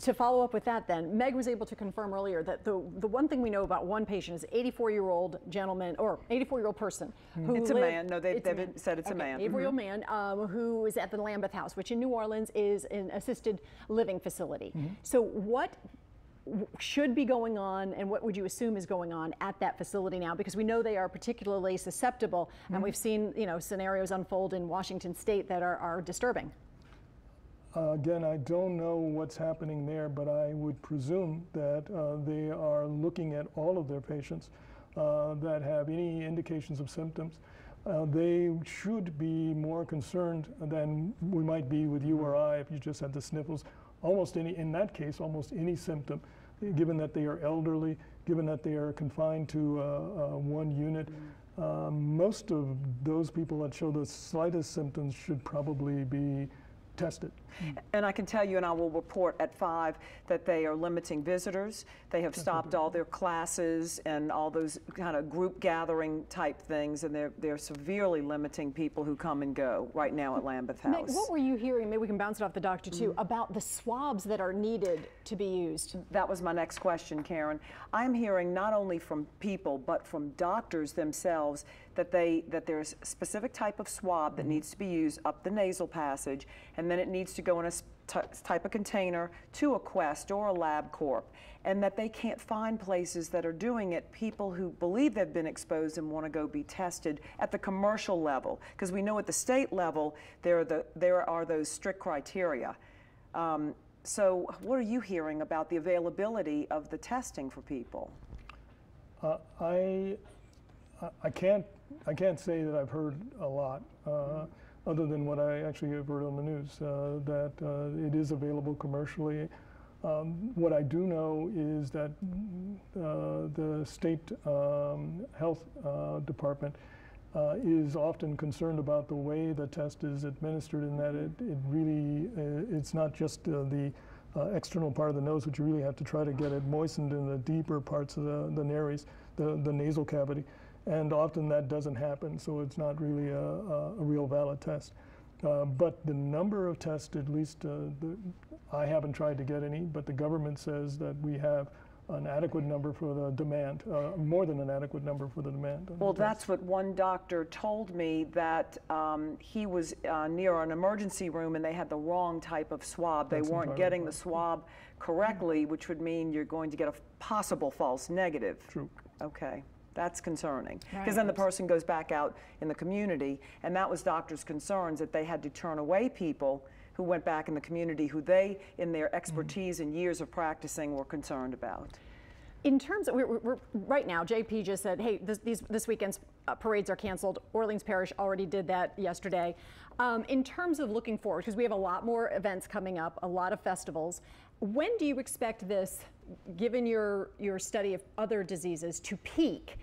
to follow up with that then, Meg was able to confirm earlier that the one thing we know about one patient is an 84-year-old gentleman, or 84-year-old person. Who it's a man. No, they've said it's a man. 84-year-old man who is at the Lambeth House, which in New Orleans is an assisted living facility. So what should be going on, and what would you assume is going on at that facility now? Because we know they are particularly susceptible, and we've seen scenarios unfold in Washington State that are disturbing. Again, I don't know what's happening there, but I would presume that they are looking at all of their patients that have any indications of symptoms. They should be more concerned than we might be with you or I if you just had the sniffles. In that case, almost any symptom, given that they are elderly, given that they are confined to one unit. Most of those people that show the slightest symptoms should probably be tested. And I can tell you, and I will report at 5, that they are limiting visitors. They have stopped all their classes and all those kind of group gathering type things, and they're severely limiting people who come and go right now at Lambeth House. Meg, what were you hearing, maybe we can bounce it off the doctor too, about the swabs that are needed to be used? That was my next question, Karen. I'm hearing not only from people, but from doctors themselves that there's a specific type of swab that needs to be used up the nasal passage, and then it needs to go in a type of container to a Quest or a LabCorp, and that they can't find places that are doing it, people who believe they've been exposed and want to go be tested at the commercial level, because we know at the state level there are those strict criteria. So what are you hearing about the availability of the testing for people? I can't say that I've heard a lot, other than what I actually have heard on the news, that it is available commercially. What I do know is that the state health department is often concerned about the way the test is administered, in that it really, it's not just the external part of the nose, which you really have to try to get it moistened in the deeper parts of the nares, the nasal cavity. And often that doesn't happen, so it's not really a real valid test. But the number of tests, at least I haven't tried to get any, but the government says that we have an adequate number for the demand, more than an adequate number for the demand. Well, that's what one doctor told me, that he was near an emergency room and they had the wrong type of swab. They weren't getting the swab correctly, which would mean you're going to get a possible false negative. True. Okay. That's concerning, because then the person goes back out in the community, and that was doctors' concerns, that they had to turn away people who went back in the community who they, in their expertise and years of practicing, were concerned about. In terms of, we're right now, JP just said, hey, this weekend's parades are canceled. Orleans Parish already did that yesterday. In terms of looking forward, because we have a lot more events coming up, a lot of festivals, when do you expect this, given your study of other diseases, to peak?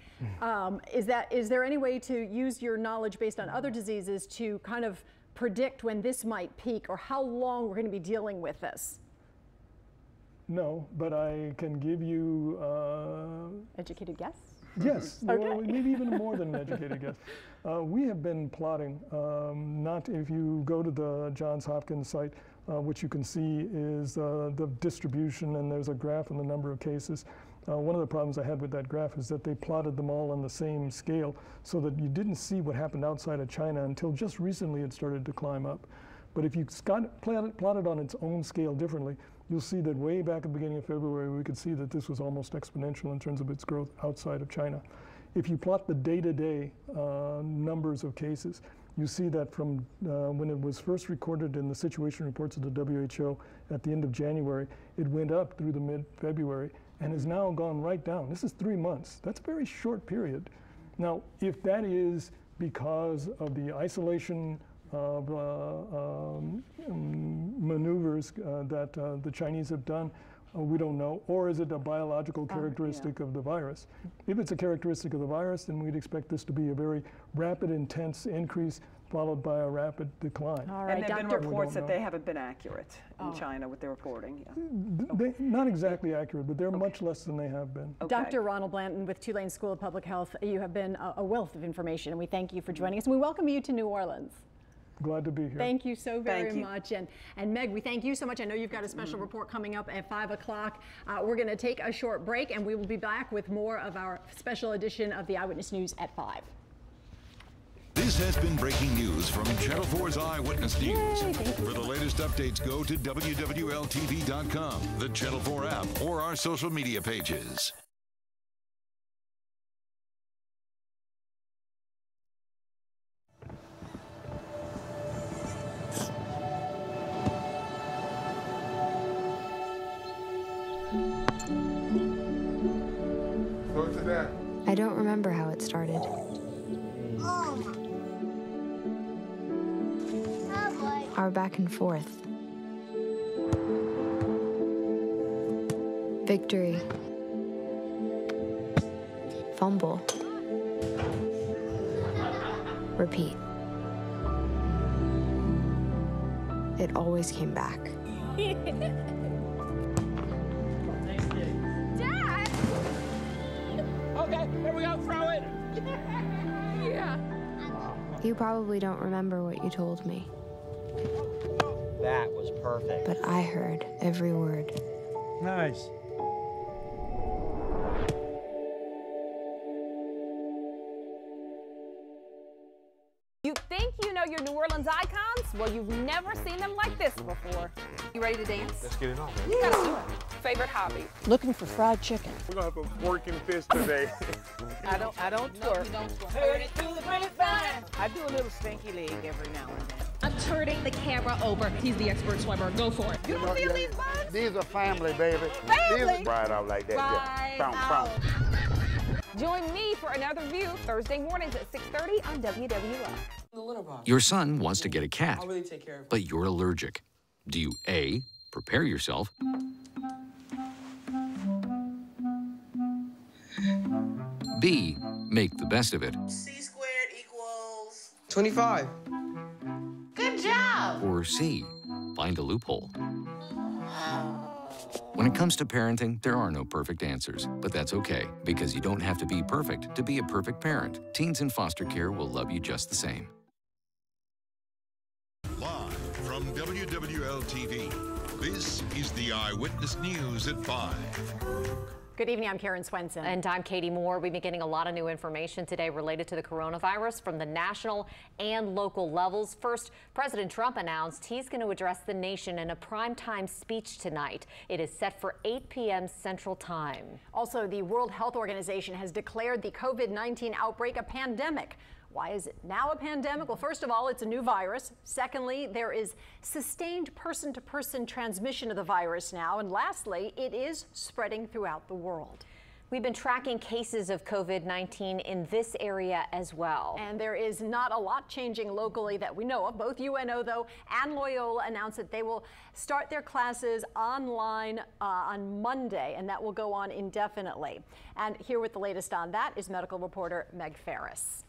Is there any way to use your knowledge based on other diseases to kind of predict when this might peak, or how long we're going to be dealing with this? No, but I can give you... educated guess? Yes, Okay. Well, maybe even more than an educated guess. We have been plotting, if you go to the Johns Hopkins site, what you can see is the distribution, and there's a graph on the number of cases. One of the problems I had with that graph is that they plotted them all on the same scale, so that you didn't see what happened outside of China until just recently it started to climb up. But if you plotted on its own scale differently, you'll see that way back at the beginning of February, we could see that this was almost exponential in terms of its growth outside of China. If you plot the day-to-day numbers of cases, you see that from when it was first recorded in the situation reports of the WHO at the end of January, it went up through the mid-February and has now gone right down. This is 3 months. That's a very short period. Now, if that is because of the isolation of maneuvers that the Chinese have done, we don't know. Or is it a biological characteristic of the virus? If it's a characteristic of the virus, then we'd expect this to be a very rapid, intense increase followed by a rapid decline. All right, and there have been reports that they haven't been accurate in China with their reporting. Yeah. Not exactly accurate, but they're much less than they have been. Okay. Dr. Ronald Blanton with Tulane School of Public Health, you have been a wealth of information, and we thank you for joining us. And we welcome you to New Orleans. Glad to be here. Thank you so very much. And Meg, we thank you so much. I know you've got a special report coming up at 5 o'clock. We're going to take a short break, and we will be back with more of our special edition of the Eyewitness News at 5. This has been breaking news from Channel 4's Eyewitness News. For the latest updates, go to WWL-TV.com, the Channel 4 app, or our social media pages. I don't remember how it started. Our back and forth. Victory. Fumble. Repeat. It always came back. Dad! Okay, here we go, throw it! Yeah. You probably don't remember what you told me. That was perfect. But I heard every word. Nice. You think think you know your New Orleans icons? Well, you've never seen them like this before. You ready to dance? Let's get it on. Yeah. Favorite hobby? Looking for fried chicken. We're gonna have a working fish today. I don't twerk. You don't twerk. Heard it through the grapevine. I do a little stinky leg every now and then. I'm turning the camera over. He's the expert swimmer. Go for it. You don't feel these buns? These are family, baby. Family? These are right out like that. Right Bounce. Join me for another view Thursday mornings at 6:30 on WWL. Your son wants to get a cat, I'll really take care of it. but you're allergic. Do you A, prepare yourself, B, make the best of it, C squared equals 25. Good job. or C, find a loophole? When it comes to parenting, there are no perfect answers, but that's okay, because you don't have to be perfect to be a perfect parent. Teens in foster care will love you just the same. Live from WWL-TV, this is the Eyewitness News at 5. Good evening, I'm Karen Swenson. And I'm Katie Moore. We've been getting a lot of new information today related to the coronavirus from the national and local levels. First, President Trump announced he's going to address the nation in a primetime speech tonight. It is set for 8 p.m. Central Time. Also, the World Health Organization has declared the COVID-19 outbreak a pandemic. Why is it now a pandemic? Well, first of all, it's a new virus. Secondly, there is sustained person-to-person transmission of the virus now. And lastly, it is spreading throughout the world. We've been tracking cases of COVID-19 in this area as well. And there is not a lot changing locally that we know of. Both UNO, though, and Loyola announced that they will start their classes online on Monday, and that will go on indefinitely. And here with the latest on that is medical reporter Meg Ferris.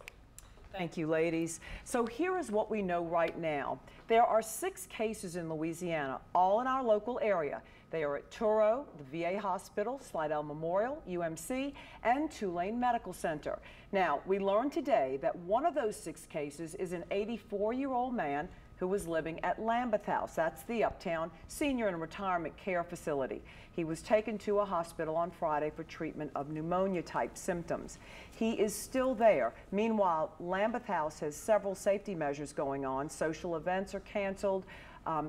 Thank you, ladies. So here is what we know right now. There are 6 cases in Louisiana, all in our local area. They are at Turo, the VA Hospital, Slidell Memorial, UMC, and Tulane Medical Center. Now, we learned today that one of those 6 cases is an 84-year-old man who was living at Lambeth House. That's the Uptown Senior and Retirement Care Facility. He was taken to a hospital on Friday for treatment of pneumonia-type symptoms. He is still there. Meanwhile, Lambeth House has several safety measures going on. Social events are canceled.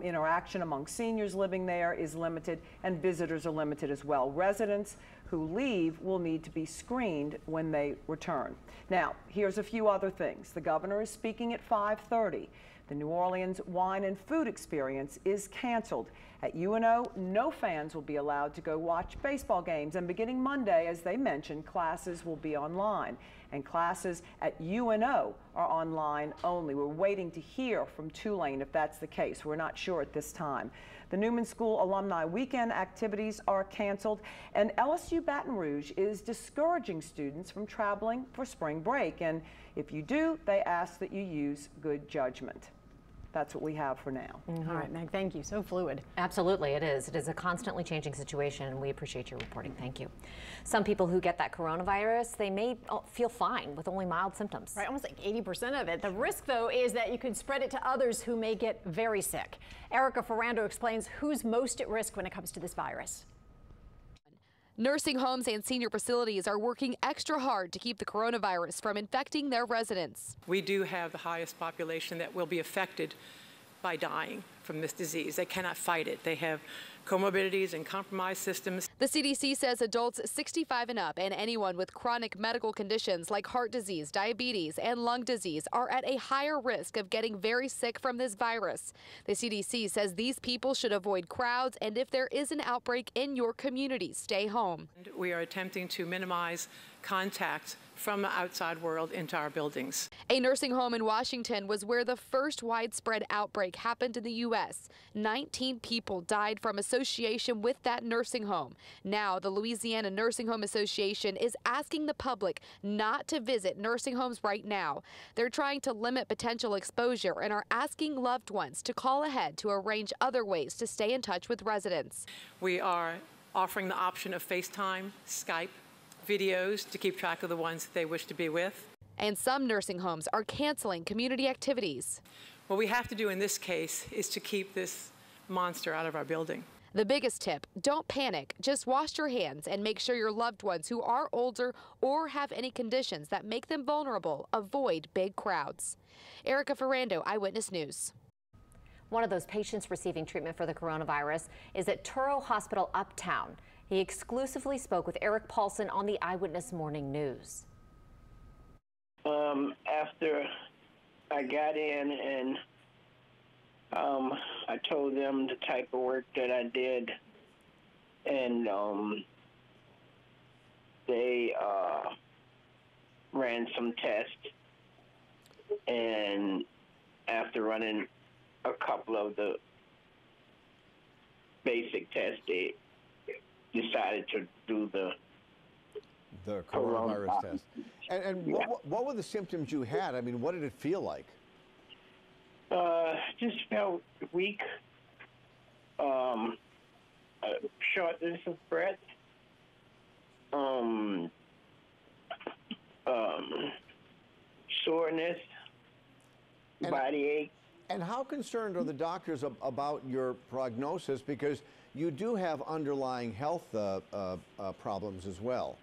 Interaction among seniors living there is limited, and visitors are limited as well. Residents who leave will need to be screened when they return. Now, here's a few other things. The governor is speaking at 5:30. The New Orleans Wine and Food Experience is canceled. At UNO, no fans will be allowed to go watch baseball games, and beginning Monday, as they mentioned, classes will be online. And classes at UNO are online only. We're waiting to hear from Tulane if that's the case. We're not sure at this time. The Newman School Alumni Weekend activities are canceled, and LSU Baton Rouge is discouraging students from traveling for spring break. And if you do, they ask that you use good judgment. That's what we have for now. All right, Meg, thank you. So fluid. Absolutely, it is. It is a constantly changing situation, and we appreciate your reporting. Thank you. Some people who get that coronavirus, they may feel fine with only mild symptoms. Right, almost like 80% of it. The risk, though, is that you could spread it to others who may get very sick. Erica Ferrando explains who's most at risk when it comes to this virus. Nursing homes and senior facilities are working extra hard to keep the coronavirus from infecting their residents. We do have the highest population that will be affected by dying from this disease. They cannot fight it. They have comorbidities and compromised systems. The CDC says adults 65 and up and anyone with chronic medical conditions like heart disease, diabetes, and lung disease are at a higher risk of getting very sick from this virus. The CDC says these people should avoid crowds, and if there is an outbreak in your community, stay home. We are attempting to minimize contact from the outside world into our buildings. A nursing home in Washington was where the first widespread outbreak happened in the U.S. 19 people died from association with that nursing home. Now, the Louisiana Nursing Home Association is asking the public not to visit nursing homes right now. They're trying to limit potential exposure and are asking loved ones to call ahead to arrange other ways to stay in touch with residents. We are offering the option of FaceTime, Skype, videos to keep track of the ones that they wish to be with. And some nursing homes are canceling community activities. What we have to do in this case is to keep this monster out of our building. The biggest tip, don't panic. Just wash your hands and make sure your loved ones who are older or have any conditions that make them vulnerable avoid big crowds. Erica Ferrando, Eyewitness News. One of those patients receiving treatment for the coronavirus is at Turo Hospital Uptown. He exclusively spoke with Eric Paulson on the Eyewitness Morning News. After I got in and I told them the type of work that I did, and they ran some tests, and after running a couple of the basic tests, they decided to do the coronavirus test. And what were the symptoms you had? I mean, what did it feel like? Just felt weak, shortness of breath, soreness, body ache. And how concerned are the doctors about your prognosis? Because you do have underlying health problems as well.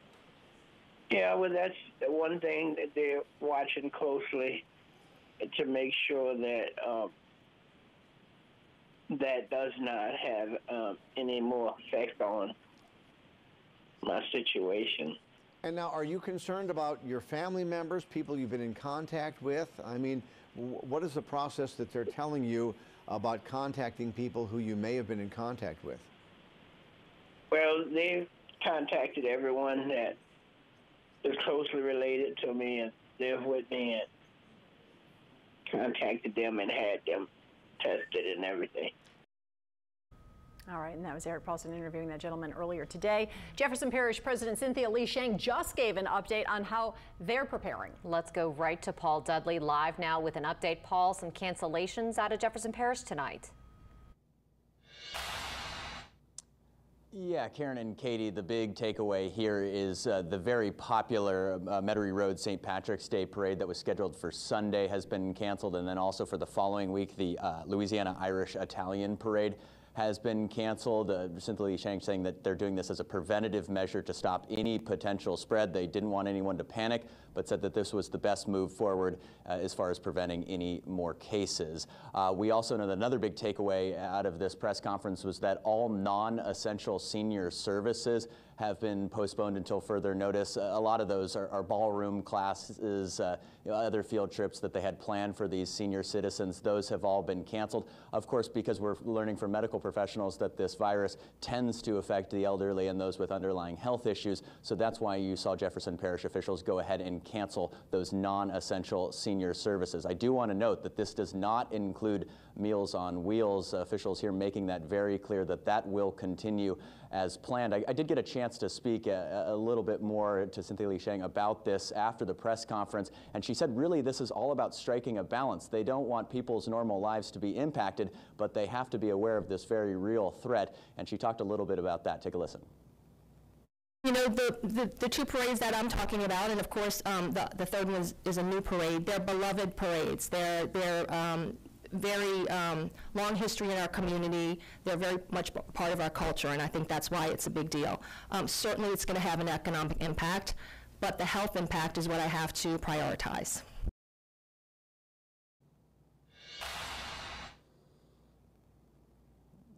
Yeah, well, that's the one thing that they're watching closely to make sure that that does not have any more effect on my situation. And now, are you concerned about your family members, people you've been in contact with? I mean, what is the process that they're telling you about contacting people who you may have been in contact with? Well, they've contacted everyone that is closely related to me and live with me, and contacted them and had them tested and everything. All right, and that was Eric Paulson interviewing that gentleman earlier today. Jefferson Parish President Cynthia Lee Sheng just gave an update on how they're preparing. Let's go right to Paul Dudley live now with an update. Paul, some cancellations out of Jefferson Parish tonight. Yeah, Karen and Katie, the big takeaway here is the very popular Metairie Road St. Patrick's Day Parade that was scheduled for Sunday has been canceled, and then also for the following week, the Louisiana Irish Italian Parade has been canceled. Cynthia Lee Sheng saying that they're doing this as a preventative measure to stop any potential spread. They didn't want anyone to panic, but said that this was the best move forward as far as preventing any more cases. We also know that another big takeaway out of this press conference was that all non-essential senior services have been postponed until further notice. A lot of those are ballroom classes, other field trips that they had planned for these senior citizens. Those have all been canceled. Of course, because we're learning from medical professionals that this virus tends to affect the elderly and those with underlying health issues. So that's why you saw Jefferson Parish officials go ahead and cancel those non-essential senior services. I do want to note that this does not include Meals on Wheels. Officials here making that very clear that that will continue as planned. I did get a chance to speak a little bit more to Cynthia Lee Sheng about this after the press conference, and she said really this is all about striking a balance. They don't want people's normal lives to be impacted, but they have to be aware of this very real threat, and she talked a little bit about that. Take a listen. You know, the two parades that I'm talking about, and of course the third one is a new parade, they're beloved parades. They're very long history in our community. They're very much part of our culture, and I think that's why it's a big deal. Certainly it's going to have an economic impact, but the health impact is what I have to prioritize.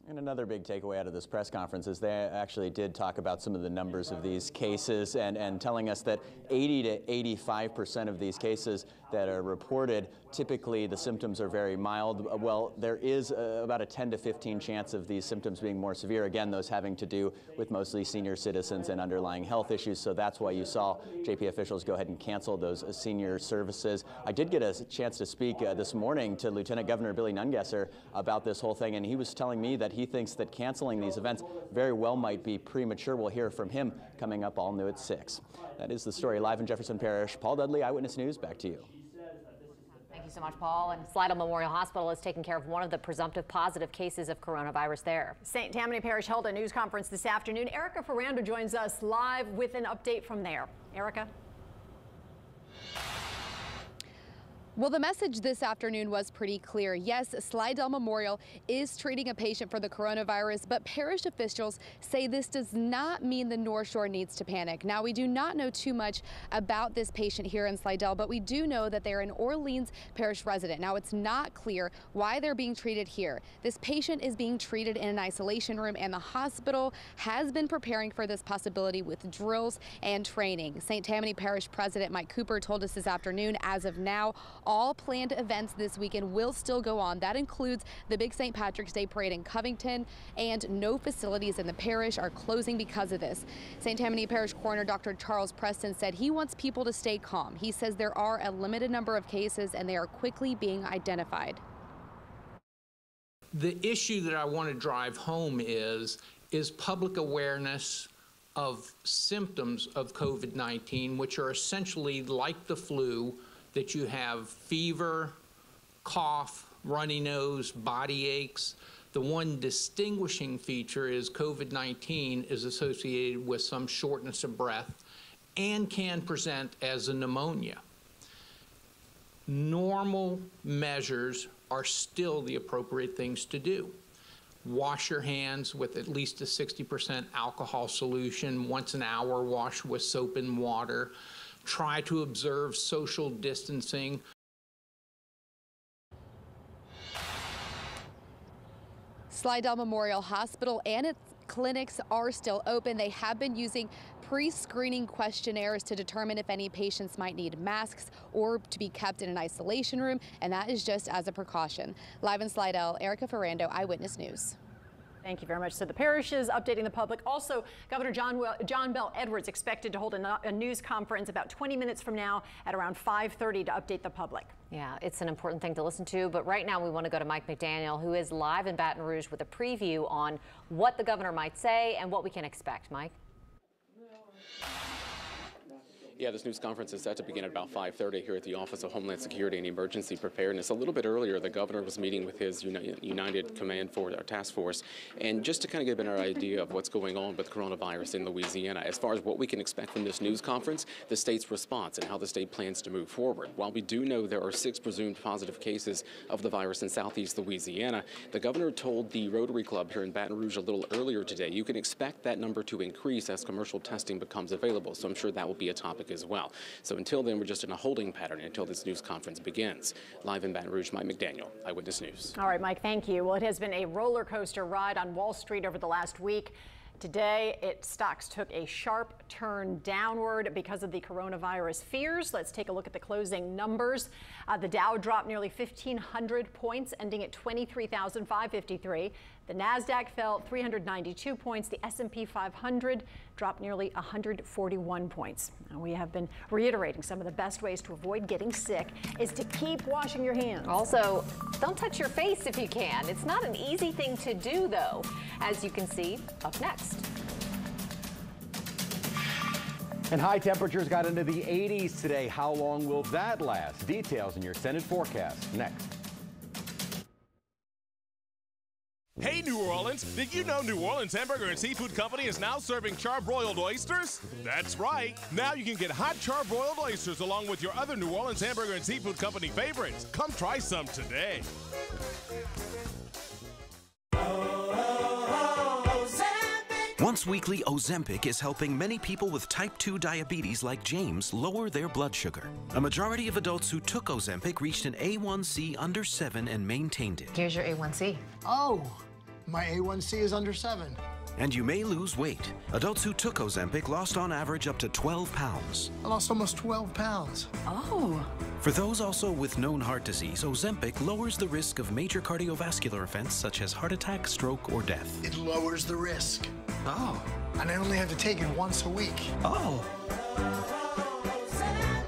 And another big takeaway out of this press conference is they actually did talk about some of the numbers of these cases and telling us that 80 to 85% of these cases that are reported, typically the symptoms are very mild. Well, there is about a 10 to 15 chance of these symptoms being more severe. Again, those having to do with mostly senior citizens and underlying health issues. So that's why you saw JP officials go ahead and cancel those senior services. I did get a chance to speak this morning to Lieutenant Governor Billy Nungesser about this whole thing, and he was telling me that he thinks that canceling these events very well might be premature. We'll hear from him coming up all new at 6. That is the story live in Jefferson Parish. Paul Dudley, Eyewitness News, back to you. Thank you so much, Paul. And Slidell Memorial Hospital is taking care of one of the presumptive positive cases of coronavirus there. St. Tammany Parish held a news conference this afternoon. Erica Ferrando joins us live with an update from there. Erica? Well, the message this afternoon was pretty clear. Yes, Slidell Memorial is treating a patient for the coronavirus, but parish officials say this does not mean the North Shore needs to panic. Now, we do not know too much about this patient here in Slidell, but we do know that they're an Orleans Parish resident. Now, it's not clear why they're being treated here. This patient is being treated in an isolation room, and the hospital has been preparing for this possibility with drills and training. St. Tammany Parish President Mike Cooper told us this afternoon, as of now, all planned events this weekend will still go on. That includes the big St. Patrick's Day parade in Covington, and no facilities in the parish are closing because of this. St. Tammany Parish Coroner Dr. Charles Preston said he wants people to stay calm. He says there are a limited number of cases and they are quickly being identified. The issue that I want to drive home is public awareness of symptoms of COVID-19, which are essentially like the flu, that you have fever, cough, runny nose, body aches. The one distinguishing feature is COVID-19 is associated with some shortness of breath and can present as a pneumonia. Normal measures are still the appropriate things to do. Wash your hands with at least a 60% alcohol solution. Once an hour, wash with soap and water. Try to observe social distancing. Slidell Memorial Hospital and its clinics are still open. They have been using pre-screening questionnaires to determine if any patients might need masks or to be kept in an isolation room, and that is just as a precaution. Live in Slidell, Erica Ferrando, Eyewitness News. Thank you very much. So the parish is updating the public. Also, Governor John Bel Edwards expected to hold a news conference about 20 minutes from now at around 5:30 to update the public. Yeah, it's an important thing to listen to. But right now we want to go to Mike McDaniel, who is live in Baton Rouge with a preview on what the governor might say and what we can expect. Mike? Yeah, this news conference is set to begin at about 5:30 here at the Office of Homeland Security and Emergency Preparedness. A little bit earlier, the governor was meeting with his United Command for our task force, and just to kind of give an idea of what's going on with coronavirus in Louisiana, as far as what we can expect from this news conference, the state's response and how the state plans to move forward. While we do know there are 6 presumed positive cases of the virus in southeast Louisiana, the governor told the Rotary Club here in Baton Rouge a little earlier today, you can expect that number to increase as commercial testing becomes available. So I'm sure that will be a topic as well. So until then, we're just in a holding pattern until this news conference begins. Live in Baton Rouge, Mike McDaniel, Eyewitness News. All right, Mike, thank you. Well, it has been a roller coaster ride on Wall Street over the last week. Today, stocks took a sharp turn downward because of the coronavirus fears. Let's take a look at the closing numbers. The Dow dropped nearly 1,500 points, ending at 23,553. The NASDAQ fell 392 points. The S&P 500 dropped nearly 141 points. Now, we have been reiterating some of the best ways to avoid getting sick is to keep washing your hands. Also, don't touch your face if you can. It's not an easy thing to do, though, as you can see up next. And high temperatures got into the 80s today. How long will that last? Details in your Senate forecast next. Hey, New Orleans, did you know New Orleans Hamburger and Seafood Company is now serving charbroiled oysters? That's right. Now you can get hot charbroiled oysters along with your other New Orleans Hamburger and Seafood Company favorites. Come try some today. Once weekly Ozempic is helping many people with type 2 diabetes like James lower their blood sugar. A majority of adults who took Ozempic reached an A1C under 7 and maintained it. Here's your A1C. Oh, my A1C is under 7. And you may lose weight. Adults who took Ozempic lost on average up to 12 pounds. I lost almost 12 pounds. Oh. For those also with known heart disease, Ozempic lowers the risk of major cardiovascular events such as heart attack, stroke, or death. It lowers the risk. Oh. And I only have to take it once a week. Oh.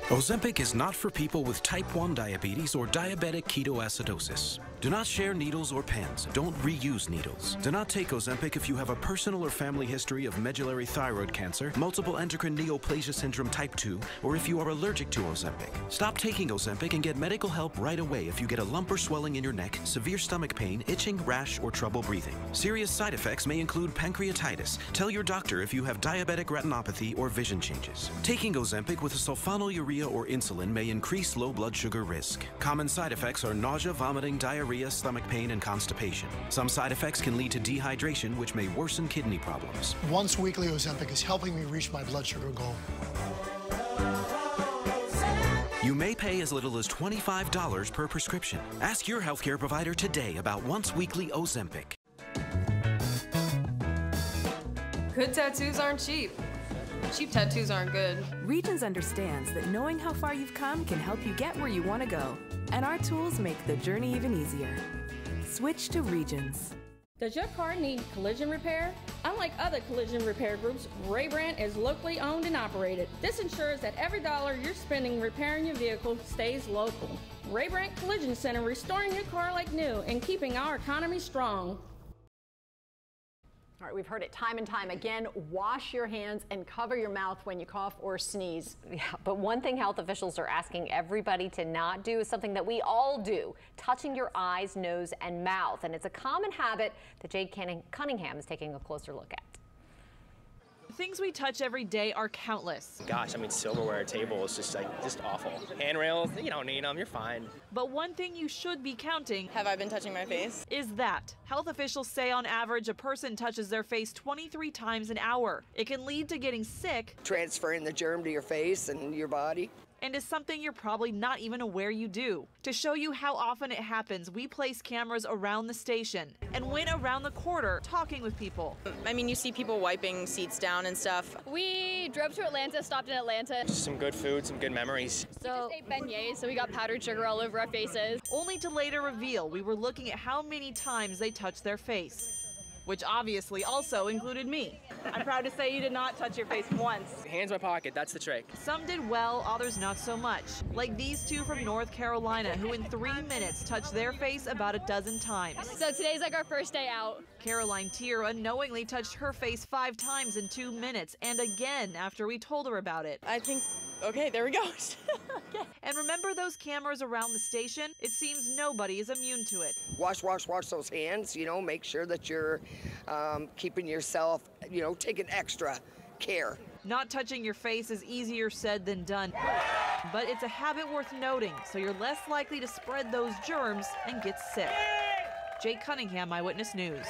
Ozempic is not for people with type 1 diabetes or diabetic ketoacidosis. Do not share needles or pens. Don't reuse needles. Do not take Ozempic if you have a personal or family history of medullary thyroid cancer, multiple endocrine neoplasia syndrome type 2, or if you are allergic to Ozempic. Stop taking Ozempic and get medical help right away if you get a lump or swelling in your neck, severe stomach pain, itching, rash, or trouble breathing. Serious side effects may include pancreatitis. Tell your doctor if you have diabetic retinopathy or vision changes. Taking Ozempic with a sulfonylurea urea or insulin may increase low blood sugar risk. Common side effects are nausea, vomiting, diarrhea, stomach pain, and constipation. Some side effects can lead to dehydration, which may worsen kidney problems. Once weekly Ozempic is helping me reach my blood sugar goal. You may pay as little as $25 per prescription. Ask your healthcare provider today about once weekly Ozempic. Good tattoos aren't cheap. Cheap tattoos aren't good. Regions understands that knowing how far you've come can help you get where you want to go. And our tools make the journey even easier. Switch to Regions. Does your car need collision repair? Unlike other collision repair groups, Ray Brandt is locally owned and operated. This ensures that every dollar you're spending repairing your vehicle stays local. Ray Brandt Collision Center, restoring your car like new and keeping our economy strong. All right, we've heard it time and time again. Wash your hands and cover your mouth when you cough or sneeze. Yeah, but one thing health officials are asking everybody to not do is something that we all do, touching your eyes, nose, and mouth. And it's a common habit that Jade Cunningham is taking a closer look at. Things we touch every day are countless. Gosh, I mean, silverware, table is just awful. Handrails, you don't need them, you're fine. But one thing you should be counting, have I been touching my face? Is that health officials say on average a person touches their face 23 times an hour. It can lead to getting sick, transferring the germ to your face and your body, and is something you're probably not even aware you do. To show you how often it happens, we place cameras around the station and went around the corridor talking with people. I mean, you see people wiping seats down and stuff. We drove to Atlanta, stopped in Atlanta. Just some good food, some good memories. So we just ate beignets, so we got powdered sugar all over our faces. Only to later reveal we were looking at how many times they touched their face, which obviously also included me. I'm proud to say you did not touch your face once. Hands in my pocket, that's the trick. Some did well, others not so much. Like these two from North Carolina, who in 3 minutes touched their face about a dozen times. So today's like our first day out. Caroline Tier unknowingly touched her face 5 times in 2 minutes, and again after we told her about it. I think, okay, there we go. Okay. And remember those cameras around the station? It seems nobody is immune to it. wash those hands, you know, make sure that you're keeping yourself, you know, taking extra care. Not touching your face is easier said than done, but it's a habit worth noting, so you're less likely to spread those germs and get sick. Jade Cunningham, Eyewitness News.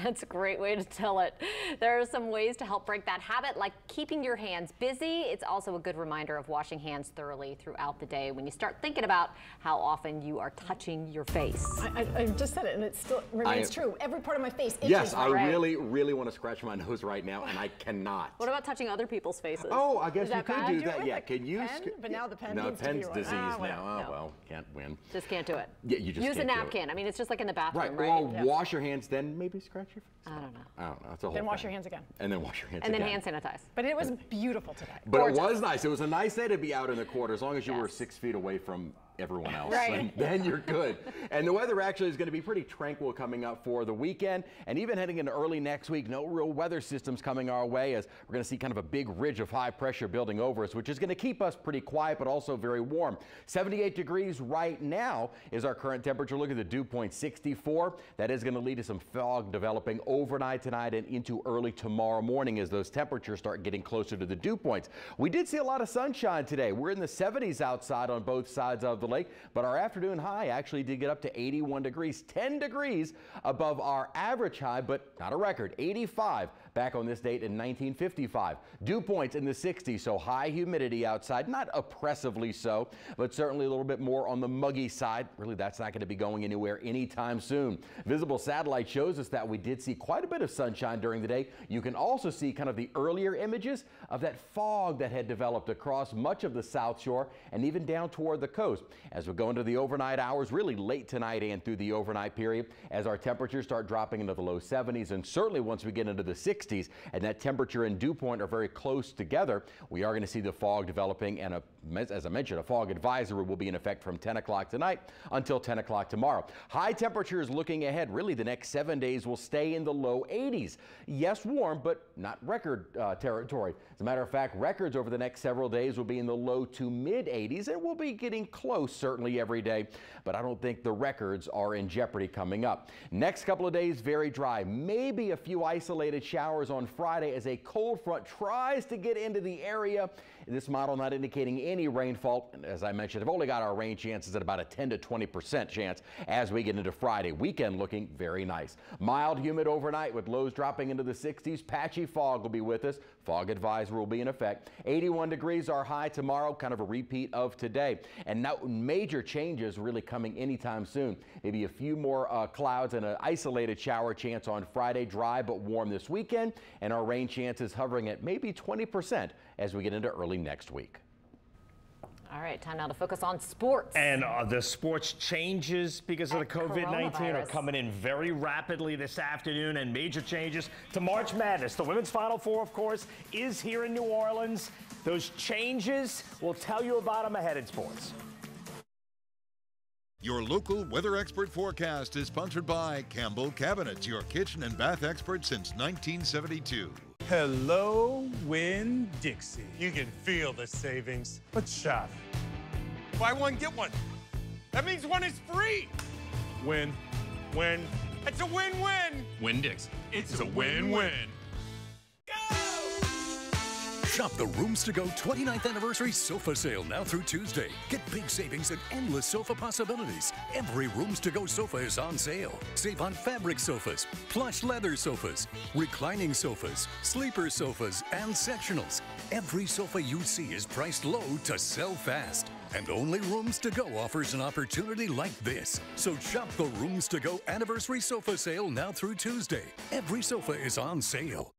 That's a great way to tell it. There are some ways to help break that habit, like keeping your hands busy. It's also a good reminder of washing hands thoroughly throughout the day when you start thinking about how often you are touching your face. I just said it, and it still remains true. Every part of my face itches. Yes, I really want to scratch my nose right now, and I cannot. What about touching other people's faces? Oh, I guess you could do that. Yeah, can you? Pen? But now the pen no, needs pen's to be diseased now. No. Oh, well, can't win. Just can't do it. Yeah, you just use can't a napkin. I mean, it's just like in the bathroom, right? Or wash your hands, then maybe scratch your face. I don't know. I don't know. That's a whole Then wash thing. your hands again. And then wash your hands and again. And then hand sanitize. But it was beautiful today. But Gorgeous. it was nice. It was a nice day to be out in the court, as long as you were 6 feet away from everyone else. Right. And then you're good. And the weather actually is going to be pretty tranquil coming up for the weekend, and even heading into early next week. No real weather systems coming our way, as we're going to see kind of a big ridge of high pressure building over us, which is going to keep us pretty quiet but also very warm. 78 degrees right now is our current temperature. Look at the dew point, 64. That is going to lead to some fog developing overnight tonight and into early tomorrow morning as those temperatures start getting closer to the dew points. We did see a lot of sunshine today. We're in the 70s outside on both sides of the lake, but our afternoon high actually did get up to 81 degrees, 10 degrees above our average high, but not a record, 85 back on this date in 1955. Dew points in the 60s, so high humidity outside, not oppressively so, but certainly a little bit more on the muggy side. Really, that's not going to be going anywhere anytime soon. Visible satellite shows us that we did see quite a bit of sunshine during the day. You can also see kind of the earlier images of that fog that had developed across much of the South Shore and even down toward the coast. As we go into the overnight hours, really late tonight and through the overnight period, as our temperatures start dropping into the low 70s, and certainly once we get into the 60s, and that temperature and dew point are very close together, we are going to see the fog developing, and as I mentioned, a fog advisory will be in effect from 10 o'clock tonight until 10 o'clock tomorrow. High temperatures looking ahead. Really, the next 7 days will stay in the low 80s. Yes, warm, but not record territory. As a matter of fact, records over the next several days will be in the low to mid 80s, and we'll be getting close certainly every day, but I don't think the records are in jeopardy coming up. Next couple of days, very dry. Maybe a few isolated showers showers on Friday as a cold front tries to get into the area. This model not indicating any rainfall. And as I mentioned, I've only got our rain chances at about a 10 to 20% chance as we get into Friday. Weekend looking very nice. Mild, humid overnight with lows dropping into the 60s. Patchy fog will be with us. Fog advisory will be in effect. 81 degrees our high tomorrow, kind of a repeat of today. And no major changes really coming anytime soon. Maybe a few more clouds and an isolated shower chance on Friday. Dry but warm this weekend. And our rain chances hovering at maybe 20% as we get into early next week. All right, time now to focus on sports. And the sports changes because of the COVID-19 are coming in very rapidly this afternoon, and major changes to March Madness. The Women's Final Four, of course, is here in New Orleans. Those changes, we'll tell you about them ahead in sports. Your local weather expert forecast is sponsored by Campbell Cabinets, your kitchen and bath expert since 1972. Hello, Winn-Dixie. You can feel the savings. Let's shop. Buy one, get one. That means one is free. Win, win. It's a win-win. Winn-Dixie. It's a win-win. Shop the Rooms to Go 29th Anniversary Sofa Sale now through Tuesday. Get big savings and endless sofa possibilities. Every Rooms to Go sofa is on sale. Save on fabric sofas, plush leather sofas, reclining sofas, sleeper sofas, and sectionals. Every sofa you see is priced low to sell fast. And only Rooms to Go offers an opportunity like this. So shop the Rooms to Go Anniversary Sofa Sale now through Tuesday. Every sofa is on sale.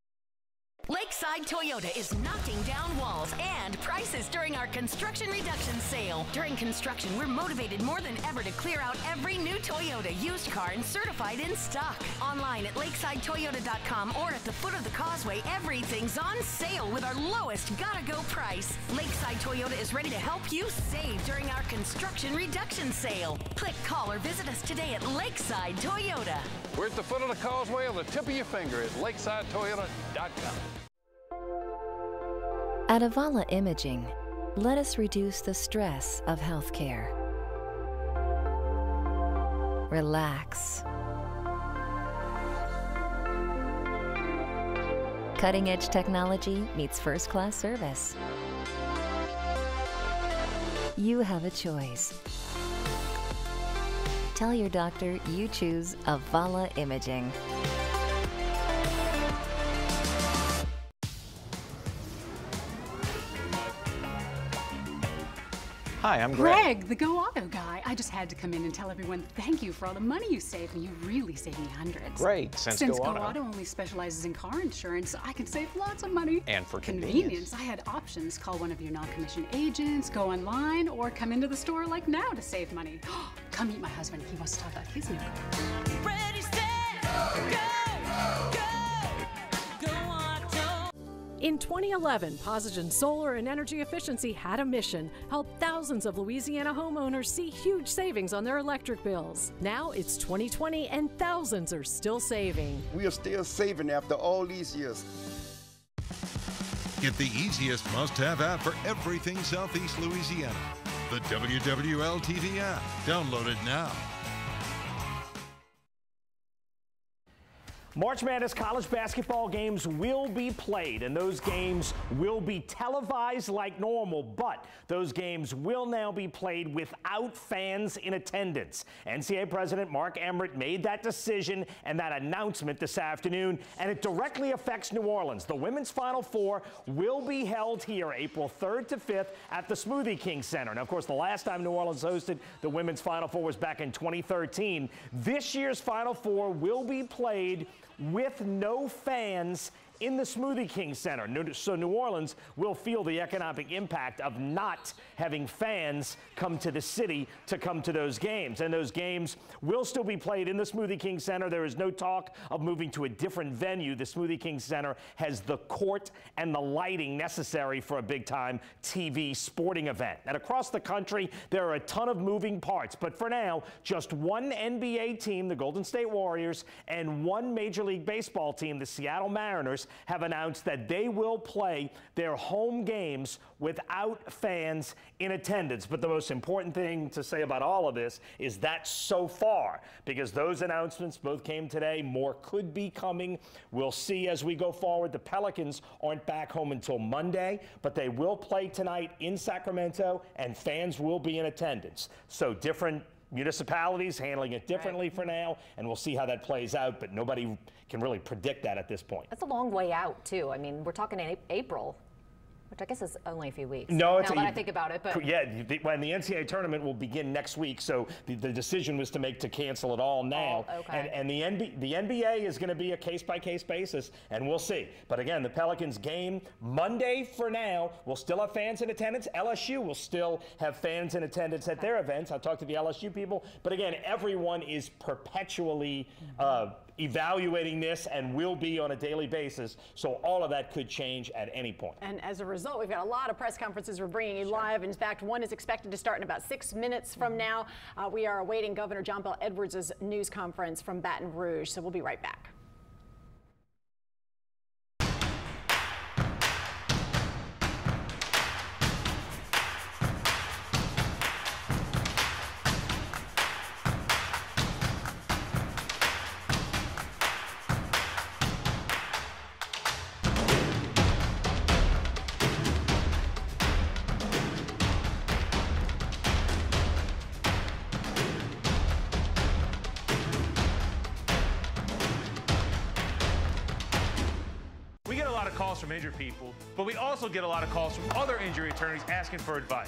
Lakeside Toyota is knocking down walls and prices during our construction reduction sale. During construction, we're motivated more than ever to clear out every new Toyota used car and certified in stock. Online at lakesidetoyota.com or at the foot of the causeway, everything's on sale with our lowest gotta-go price. Lakeside Toyota is ready to help you save during our construction reduction sale. Click, call, or visit us today at Lakeside Toyota. We're at the foot of the causeway on the tip of your finger at lakesidetoyota.com. At Avala Imaging, let us reduce the stress of healthcare. Relax. Cutting-edge technology meets first-class service. You have a choice. Tell your doctor you choose Avala Imaging. Hi, I'm Greg, the Go Auto guy. I just had to come in and tell everyone thank you for all the money you saved, and you really saved me hundreds. Great, since Go Auto only specializes in car insurance, I can save lots of money. And for convenience, I had options. Call one of your non-commissioned agents, go online, or come into the store like now to save money. Come meet my husband. He wants to talk about his new car. Ready, set, go, go. In 2011, Posigen Solar and Energy Efficiency had a mission: help thousands of Louisiana homeowners see huge savings on their electric bills. Now it's 2020 and thousands are still saving. We are still saving after all these years. Get the easiest must-have app for everything Southeast Louisiana. The WWL-TV app. Download it now. March Madness college basketball games will be played, and those games will be televised like normal, but those games will now be played without fans in attendance. NCAA President Mark Emmert made that decision and that announcement this afternoon, and it directly affects New Orleans. The Women's Final Four will be held here April 3rd to 5th at the Smoothie King Center. Now, of course, the last time New Orleans hosted the Women's Final Four was back in 2013. This year's Final Four will be played with no fans in the Smoothie King Center. So New Orleans will feel the economic impact of not having fans come to the city to come to those games. And those games will still be played in the Smoothie King Center. There is no talk of moving to a different venue. The Smoothie King Center has the court and the lighting necessary for a big-time TV sporting event. And across the country, there are a ton of moving parts. But for now, just one NBA team, the Golden State Warriors, and one Major League Baseball team, the Seattle Mariners, Parish have announced that they will play their home games without fans in attendance. But the most important thing to say about all of this is that so far, because those announcements both came today, more could be coming. We'll see as we go forward. The Pelicans aren't back home until Monday, but they will play tonight in Sacramento, and fans will be in attendance. So different municipalities handling it differently for now, and we'll see how that plays out, but nobody can really predict that at this point. That's a long way out, too. I mean, we're talking in April, which I guess is only a few weeks. No, now that I think about it, but yeah, when the NCAA tournament will begin next week, so the decision was to make to cancel it all now. Oh, okay. And the NBA is going to be a case-by-case basis, and we'll see. But again, the Pelicans game Monday for now will still have fans in attendance. LSU will still have fans in attendance at their events. I'll talk to the LSU people. But again, everyone is perpetually evaluating this and will be on a daily basis, so all of that could change at any point. And as a result, we've got a lot of press conferences we're bringing you live. In fact, one is expected to start in about 6 minutes from now. We are awaiting Governor John Bel Edwards' news conference from Baton Rouge, so we'll be right back. Calls from injured people, but we also get a lot of calls from other injury attorneys asking for advice.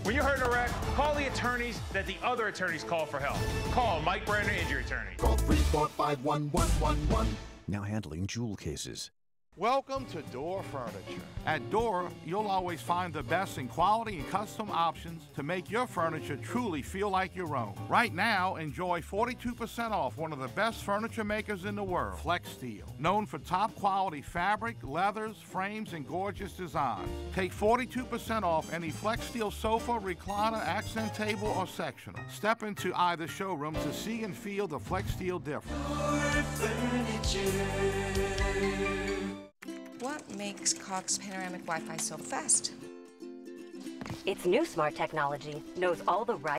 When you're hurt in a wreck, call the attorneys that the other attorneys call for help. Call Mike Brandner, injury attorney. Call 345-1111. Now handling jewel cases. Welcome to Door Furniture. At Door, you'll always find the best in quality and custom options to make your furniture truly feel like your own. Right now, enjoy 42% off one of the best furniture makers in the world, Flex Steel. Known for top quality fabric, leathers, frames, and gorgeous designs. Take 42% off any Flex Steel sofa, recliner, accent table, or sectional. Step into either showroom to see and feel the Flex Steel difference. Door Furniture. What makes Cox Panoramic Wi-Fi so fast? Its new smart technology knows all the right